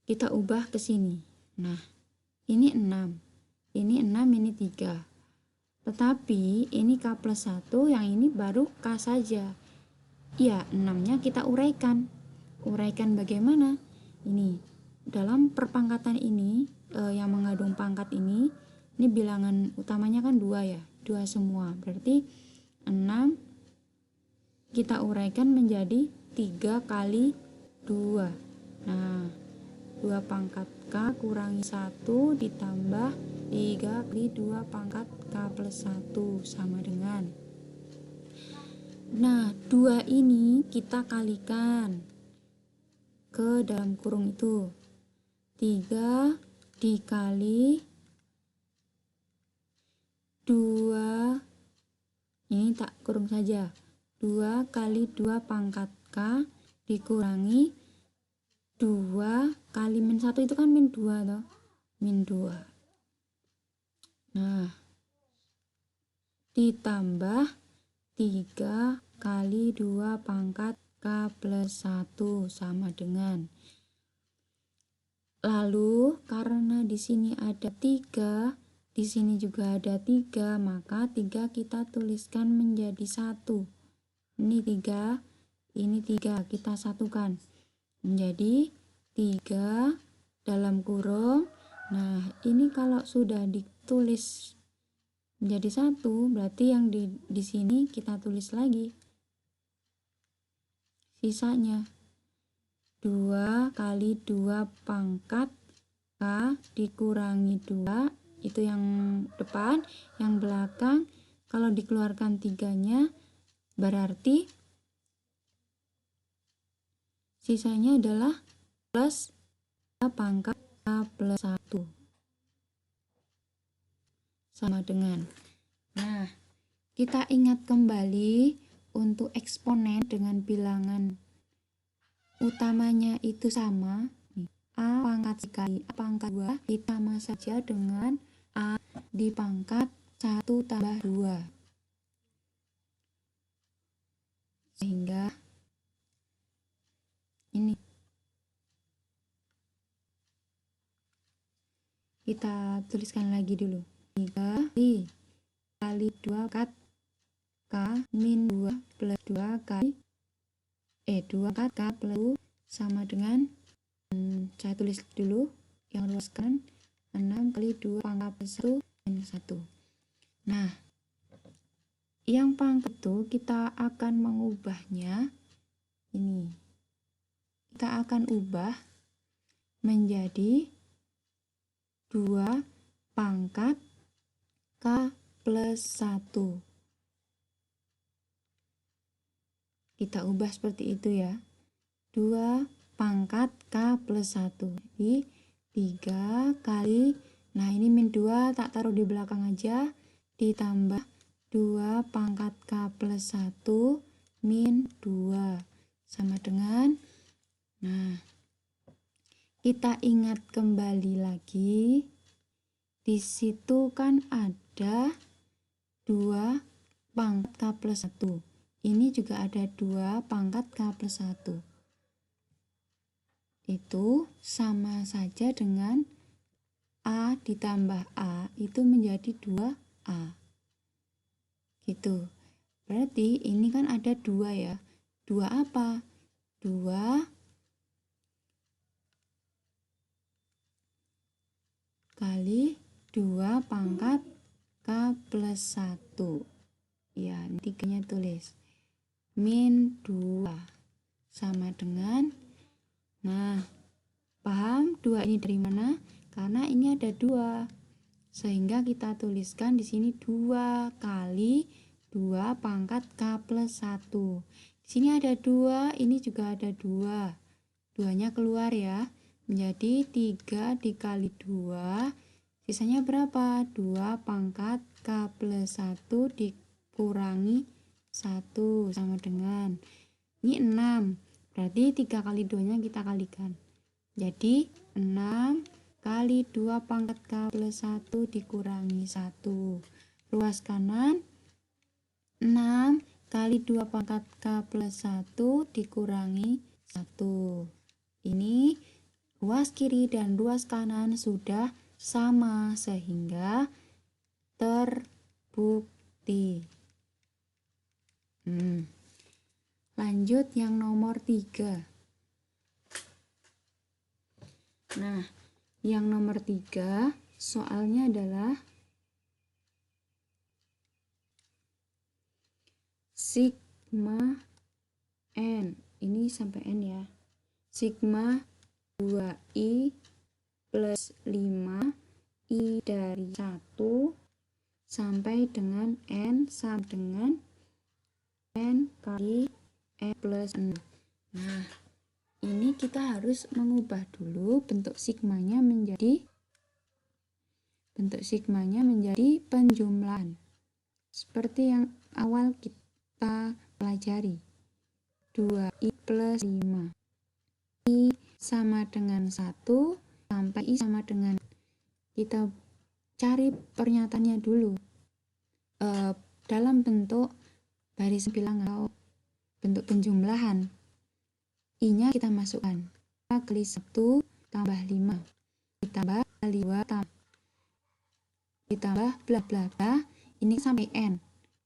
Kita ubah ke sini. Nah, ini 6. Ini 6, ini 3. Tetapi ini K plus 1, yang ini baru K saja. Ya, 6-nya kita uraikan. Uraikan bagaimana? Ini, dalam perpangkatan ini, yang mengandung pangkat ini bilangan utamanya kan 2 ya. 2 semua. Berarti 6 kita uraikan menjadi 3 kali 2. Nah, 2 pangkat K kurangi 1 ditambah 3 kali 2 pangkat K plus 1 sama dengan. Nah, 2 ini kita kalikan ke dalam kurung itu. 3 dikali 2, ini tak kurung saja, 2 kali 2 pangkat K dikurangi 2 kali min 1 itu kan min 2 toh, min 2. Nah, ditambah 3 kali 2 pangkat K plus 1 sama dengan. Lalu karena di sini ada 3, di sini juga ada 3, maka 3 kita tuliskan menjadi 1. Ini 3, ini 3, kita satukan menjadi 3 dalam kurung. Nah, ini kalau sudah ditulis menjadi 1, berarti yang di sini kita tulis lagi sisanya. 2 kali 2 pangkat K dikurangi 2, itu yang depan. Yang belakang kalau dikeluarkan 3-nya berarti sisanya adalah plus pangkat K plus 1 sama dengan. Nah, kita ingat kembali untuk eksponen dengan bilangan utamanya itu sama. A pangkat kali A pangkat 2 ditambah saja dengan A di pangkat 1 tambah 2. Sehingga ini kita tuliskan lagi dulu. 3 kali 2 pangkat K min 2 plus 2 kali 2 K plus sama dengan saya tulis dulu yang luaskan 6 kali 2 pangkat plus 1 min 1. Nah, yang pangkat itu kita akan mengubahnya ini. Kita akan ubah menjadi 2 pangkat K plus 1. Kita ubah seperti itu ya. 2 pangkat K plus 1. Jadi 3 kali, nah ini min 2 tak taruh di belakang aja, ditambah 2 pangkat K plus 1 min 2 sama dengan, nah kita ingat kembali lagi, di situ kan ada 2 pangkat K plus 1. Ini juga ada 2 pangkat K plus 1. Itu sama saja dengan A ditambah A itu menjadi 2A. Gitu. Berarti ini kan ada 2 ya. 2 apa? 2 kali 2 pangkat K plus 1. Ya, ini tiganya tulis. Min 2 sama dengan, nah paham 2 ini dari mana? Karena ini ada 2, sehingga kita tuliskan di sini 2 kali 2 pangkat K plus 1. Di sini ada 2, ini juga ada 2, 2-nya keluar ya, menjadi 3 dikali 2, sisanya berapa? 2 pangkat K plus 1 dikurangi 1 sama dengan, ini 6, berarti 3 kali 2 nya kita kalikan, jadi 6 kali 2 pangkat K plus 1 dikurangi 1, ruas kanan 6 kali 2 pangkat K plus 1 dikurangi 1, ini ruas kiri dan ruas kanan sudah sama sehingga terbukti. Lanjut yang nomor 3. Nah, yang nomor 3 soalnya adalah sigma n. Ini sampai n ya. Sigma 2i plus 5i dari 1 sampai dengan n sama dengan n kali n plus 6. Nah, ini kita harus mengubah dulu bentuk sigmanya menjadi penjumlahan. Seperti yang awal kita pelajari. 2i plus 5. I sama dengan 1 sampai I sama dengan, kita cari pernyataannya dulu. Dalam bentuk baris bilangan atau bentuk penjumlahan, I-nya kita masukkan 2 kali 1 tambah 5 ditambah 2 ditambah bla bla bla, ini sampai n,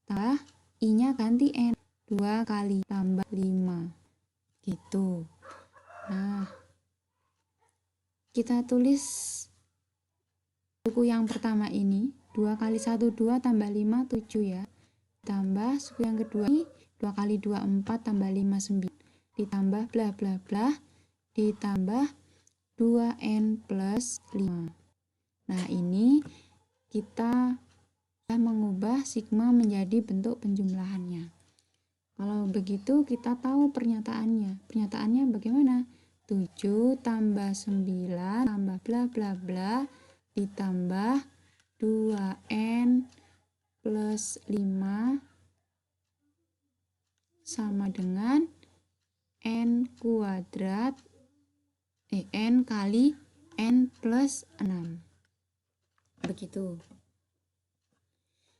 tambah I-nya ganti n, 2 kali tambah 5 gitu. Nah, kita tulis suku yang pertama ini 2 kali 1 2 tambah 5 7 ya, ditambah suku yang kedua ini 2 kali 2 4 tambah 5 9, ditambah bla bla bla, ditambah 2n plus 5. Nah, ini kita mengubah sigma menjadi bentuk penjumlahannya. Kalau begitu kita tahu pernyataannya. Pernyataannya bagaimana? 7 tambah 9 tambah bla bla bla ditambah 2n plus 5 sama dengan n kuadrat n kali n plus 6. Begitu.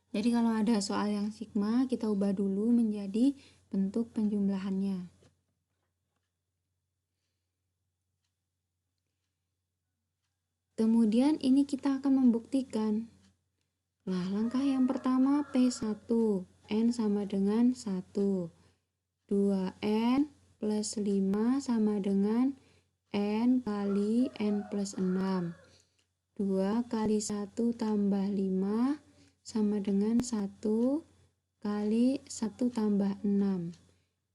Jadi kalau ada soal yang sigma, kita ubah dulu menjadi bentuk penjumlahannya. Kemudian ini kita akan membuktikan. Nah, langkah yang pertama P1, N sama dengan 1. 2n plus 5 sama dengan n kali n plus 6. 2 kali 1 tambah 5 sama dengan 1 kali 1 tambah 6.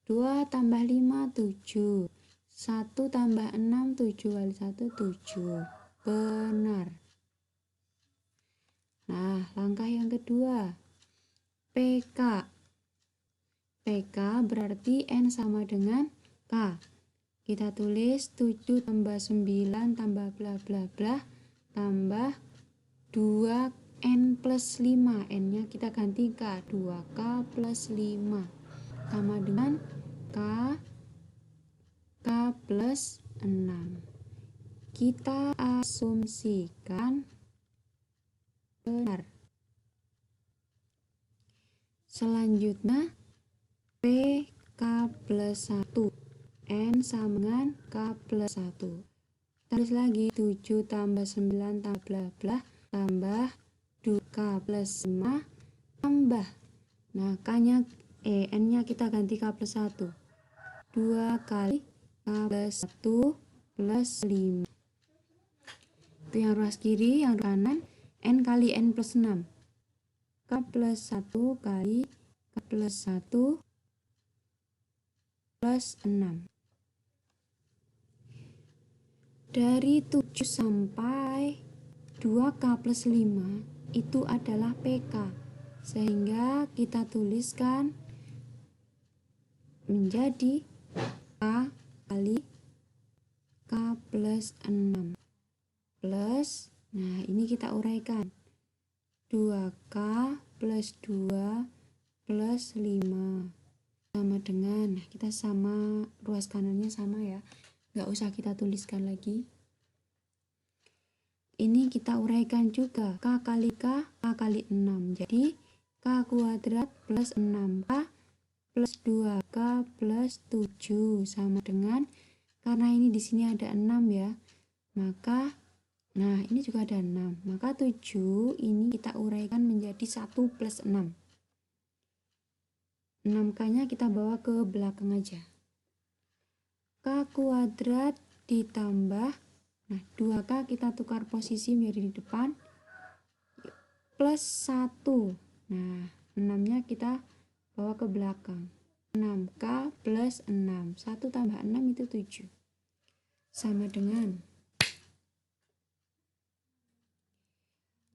2 tambah 5, 7. 1 tambah 6, 7 kali 1, 7. Benar. Nah, langkah yang kedua. PK. PK berarti N sama dengan K. Kita tulis 7 tambah 9 tambah bla bla bla tambah 2N plus 5. N-nya kita ganti K. 2K plus 5 sama dengan K plus 6. Kita asumsikan benar. Selanjutnya PK plus 1. N sama dengan K plus 1. Tulis lagi 7 tambah 9 tambah bla bla tambah 2K plus 5 tambah. Nah, N-nya kita ganti K plus 1. 2 kali K plus 1 plus 5. Itu yang ruas kiri, yang kanan N kali N plus 6. K plus 1 kali K plus 1 plus 6. Dari 7 sampai 2K plus 5 itu adalah PK. Sehingga kita tuliskan menjadi K kali K plus 6 plus, nah ini kita uraikan, 2K plus 2 plus 5 sama dengan, nah kita sama, ruas kanannya sama ya, nggak usah kita tuliskan lagi. Ini kita uraikan juga, K kali K, K kali 6, jadi K kuadrat plus 6K plus 2K plus 7 sama dengan, karena ini di sini ada 6 ya, maka nah ini juga ada 6, maka 7 ini kita uraikan menjadi 1 plus 6. 6K nya kita bawa ke belakang aja. K kuadrat ditambah, nah 2K kita tukar posisi menjadi di depan, plus 1. Nah 6 nya kita bawa ke belakang. 6K plus 6. 1 tambah 6 itu 7. Sama dengan.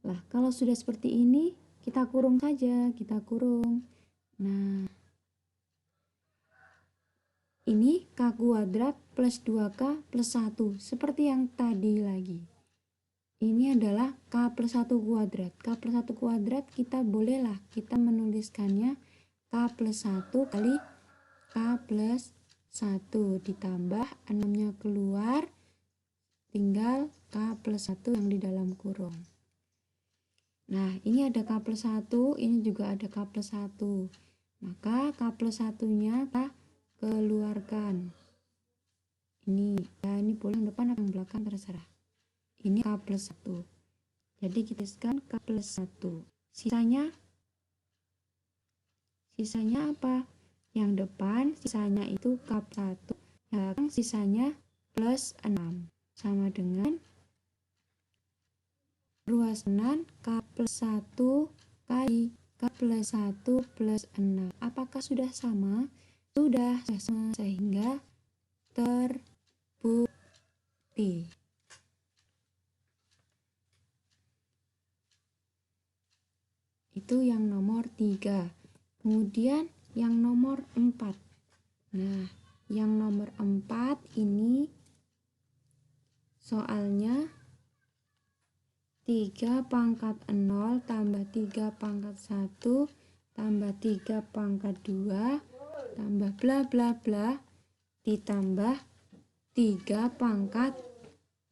Lah kalau sudah seperti ini, kita kurung saja. Kita kurung. Nah, ini K kuadrat plus 2K plus 1. Seperti yang tadi lagi. Ini adalah K plus 1 kuadrat. K plus 1 kuadrat kita bolehlah kita menuliskannya K plus 1 kali K plus 1 ditambah 6-nya keluar, tinggal K plus 1 yang di dalam kurung. Nah, ini ada K plus 1, ini juga ada K plus 1. Maka K plus 1-nya kita keluarkan. Ini, ya ini boleh yang depan atau yang belakang terserah. Ini K plus 1. Jadi kita tuliskan K plus 1. Sisanya apa? Yang depan sisanya itu K plus 1. Yang sisanya plus 6. Sama dengan ruas kanan K plus 1 kali K plus 1 plus 6. Apakah sudah sama? Sudah sama, sehingga terbukti. Itu yang nomor 3. Kemudian yang nomor 4. Nah, yang nomor 4 ini soalnya 3 pangkat 0 tambah 3 pangkat 1 tambah 3 pangkat 2 tambah bla bla bla ditambah 3 pangkat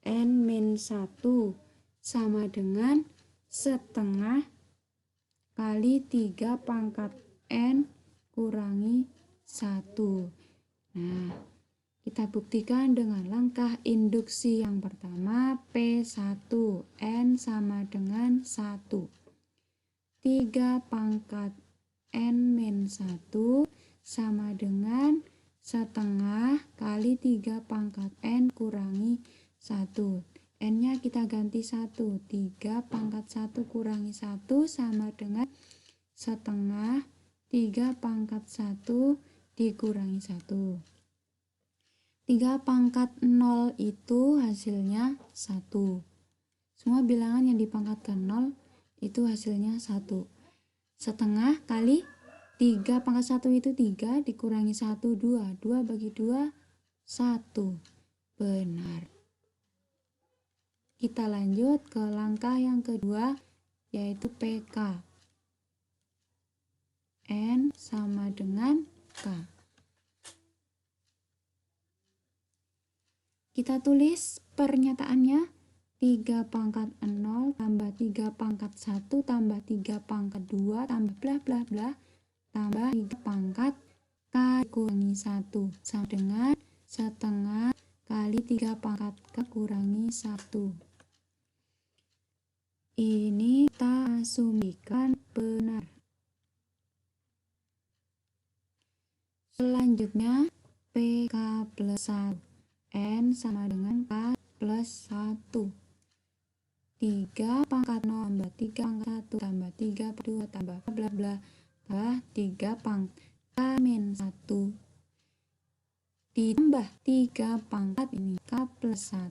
n-1 sama dengan setengah kali 3 pangkat n kurangi 1. Nah, kita buktikan dengan langkah induksi yang pertama, P1, N sama dengan 1. 3 pangkat N-1 sama dengan setengah kali 3 pangkat N kurangi 1. N-nya kita ganti 1. 3 pangkat 1 kurangi 1 sama dengan setengah 3 pangkat 1 dikurangi 1. 3 pangkat 0 itu hasilnya 1. Semua bilangan yang dipangkatkan 0 itu hasilnya 1. Setengah kali 3 pangkat 1 itu 3 dikurangi 1, 2. 2 bagi 2, 1. Benar. Kita lanjut ke langkah yang kedua, yaitu PK. N sama dengan K. Kita tulis pernyataannya. 3 pangkat 0 tambah 3 pangkat 1 tambah 3 pangkat 2 tambah bla bla bla tambah 3 pangkat K kurangi 1 sama dengan setengah kali 3 pangkat K kurangi 1. Ini kita asumsikan benar. Selanjutnya PK plus 1. N sama dengan K plus 1. 3 pangkat 0 tambah 3 pangkat 1 tambah 3 per 2 tambah bla bla tambah 3 pangkat K min 1 ditambah 3 pangkat ini K plus 1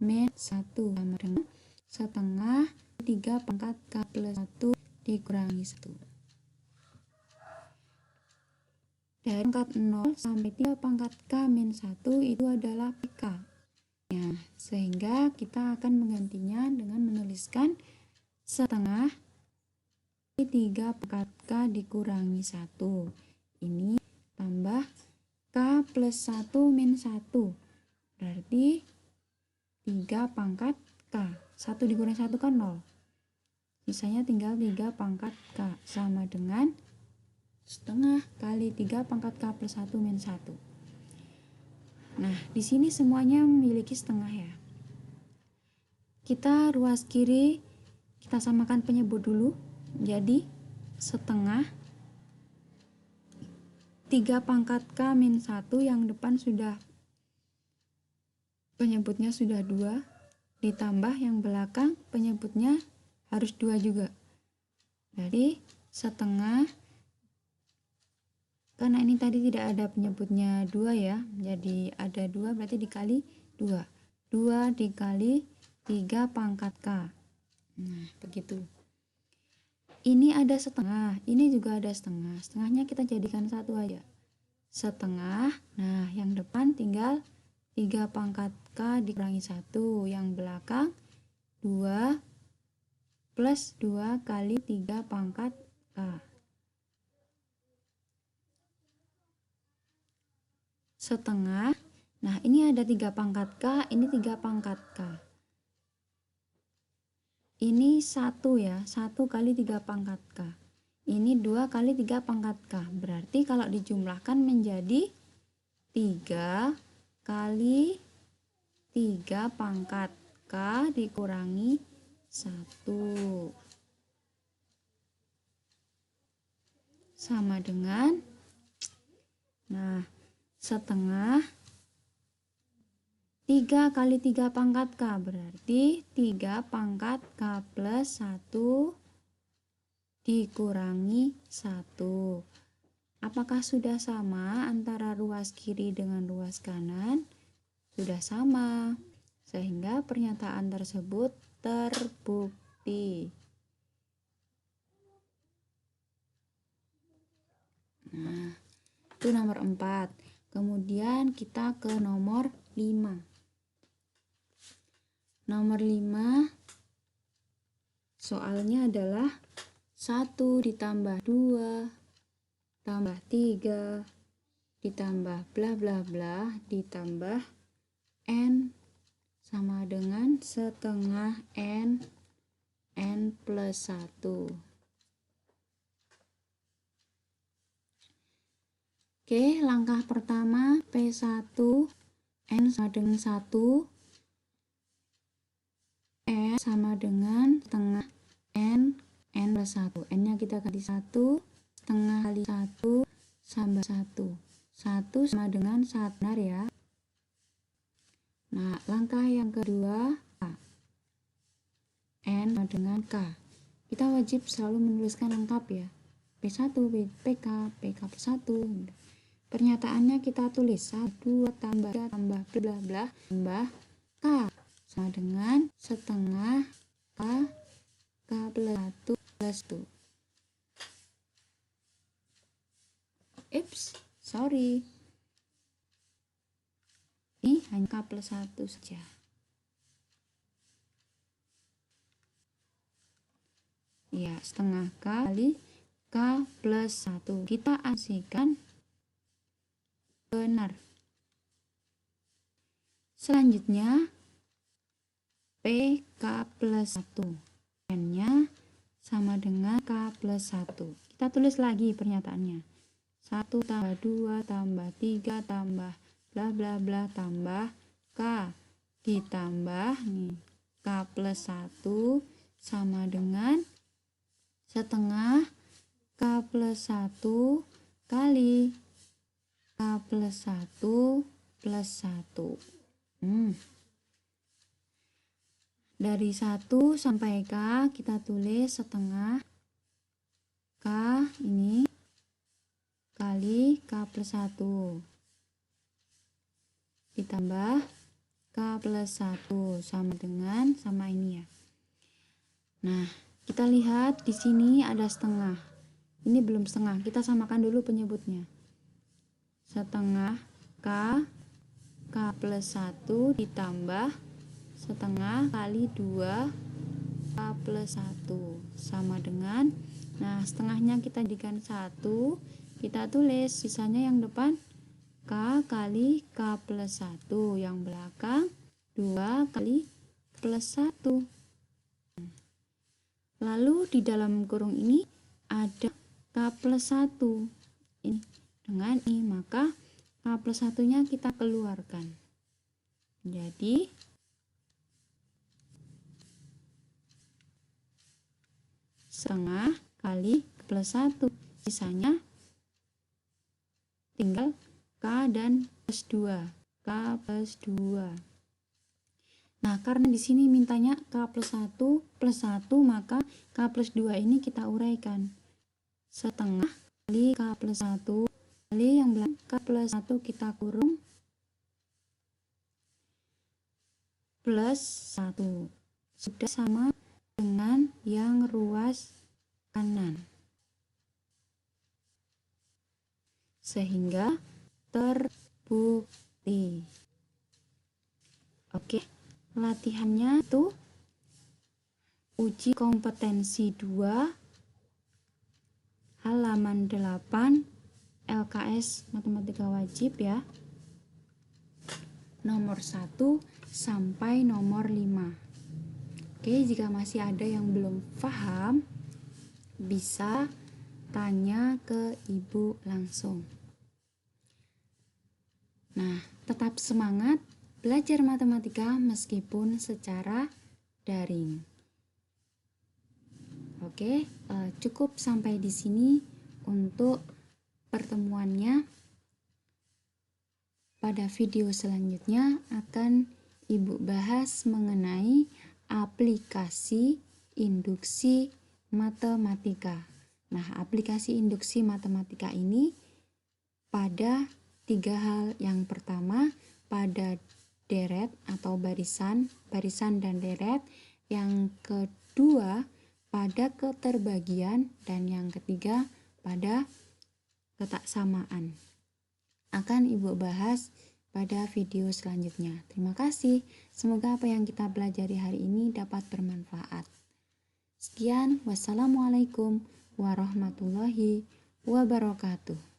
min 1 sama dengan setengah 3 pangkat K plus 1 dikurangi 1. Dari pangkat 0 sampai 3 pangkat K min 1 itu adalah PK. Ya, sehingga kita akan menggantinya dengan menuliskan setengah 3 pangkat K dikurangi 1. Ini tambah K plus 1 min 1. Berarti 3 pangkat K. 1 dikurangi 1 kan 0. Sisanya tinggal 3 pangkat K. Sama dengan setengah kali 3 pangkat K plus 1 min 1. Nah, di sini semuanya memiliki setengah ya. Kita ruas kiri, kita samakan penyebut dulu. Jadi, setengah 3 pangkat K min 1 yang depan sudah penyebutnya sudah 2. Ditambah yang belakang penyebutnya harus 2 juga. Jadi, setengah, karena ini tadi tidak ada penyebutnya 2 ya, jadi ada 2 berarti dikali 2. 2 dikali 3 pangkat K. Nah, begitu. Ini ada setengah, ini juga ada setengah. Setengahnya kita jadikan 1 aja. Setengah, nah yang depan tinggal 3 pangkat K dikurangi 1. Yang belakang 2 plus 2 kali 3 pangkat K. Setengah, nah ini ada 3 pangkat K, ini 3 pangkat K. Ini 1 ya, 1 kali 3 pangkat K. Ini 2 kali 3 pangkat K. Berarti kalau dijumlahkan menjadi 3 kali 3 pangkat K dikurangi 1. Sama dengan, nah, setengah 3 kali 3 pangkat K berarti 3 pangkat K plus 1 dikurangi 1. Apakah sudah sama antara ruas kiri dengan ruas kanan? Sudah sama, sehingga pernyataan tersebut terbukti. Nah, itu nomor 4. Kemudian kita ke nomor 5. Nomor 5 soalnya adalah 1 ditambah 2 tambah 3 ditambah bla bla bla ditambah N sama dengan setengah N plus 1. Oke, langkah pertama P1 N sama dengan 1, N sama dengan setengah N plus 1. N nya kita ganti 1, setengah kali 1 tambah 1. 1 sama dengan 1, benar ya. Nah, langkah yang kedua, N sama dengan K. Kita wajib selalu menuliskan lengkap ya. P1, PK, PK plus 1. Pernyataannya kita tulis 1, 2, tambah 3, tambah bla bla tambah K sama dengan setengah K plus 1 plus 2. Sorry. Ini hanya K plus 1 saja. Ya, setengah K kali K plus 1. Kita asingkan benar. Selanjutnya PK plus 1. N-nya sama dengan K plus 1. Kita tulis lagi pernyataannya. 1 tambah 2 tambah 3 tambah bla bla bla tambah K ditambah nih K plus 1 sama dengan setengah K plus 1 kali K plus 1 plus 1. Dari 1 sampai K kita tulis setengah K ini kali K plus 1 ditambah K plus 1 sama dengan ini ya. Nah, kita lihat di sini ada setengah. Ini belum setengah, kita samakan dulu penyebutnya. Setengah K plus 1 ditambah setengah kali 2 K plus 1 sama dengan, nah setengahnya kita jadikan 1, kita tulis sisanya yang depan K kali K plus 1, yang belakang 2 kali plus 1. Lalu di dalam kurung ini ada K plus 1 ini dengan I, maka K plus 1 nya kita keluarkan. Jadi setengah kali K plus 1, sisanya tinggal K dan plus 2, K plus 2. Nah, karena di sini mintanya K plus 1 plus 1, maka K plus 2 ini kita uraikan. Setengah kali K plus 1 kali yang belakang K plus 1 kita kurung plus 1. Sudah sama dengan yang ruas kanan. Sehingga terbukti. Oke, latihannya itu uji kompetensi 2 halaman 8 LKS Matematika Wajib ya. Nomor 1 sampai nomor 5. Oke, jika masih ada yang belum paham, bisa tanya ke ibu langsung. Nah, tetap semangat belajar matematika meskipun secara daring. Oke, cukup sampai di sini untuk pertemuannya. Pada video selanjutnya akan Ibu bahas mengenai aplikasi induksi matematika. Nah, aplikasi induksi matematika ini pada 3 hal. Yang pertama, pada deret atau barisan dan deret. Yang kedua, pada keterbagian, dan yang ketiga pada ketaksamaan. Akan Ibu bahas pada video selanjutnya. Terima kasih. Semoga apa yang kita pelajari hari ini dapat bermanfaat. Sekian, wassalamualaikum warahmatullahi wabarakatuh.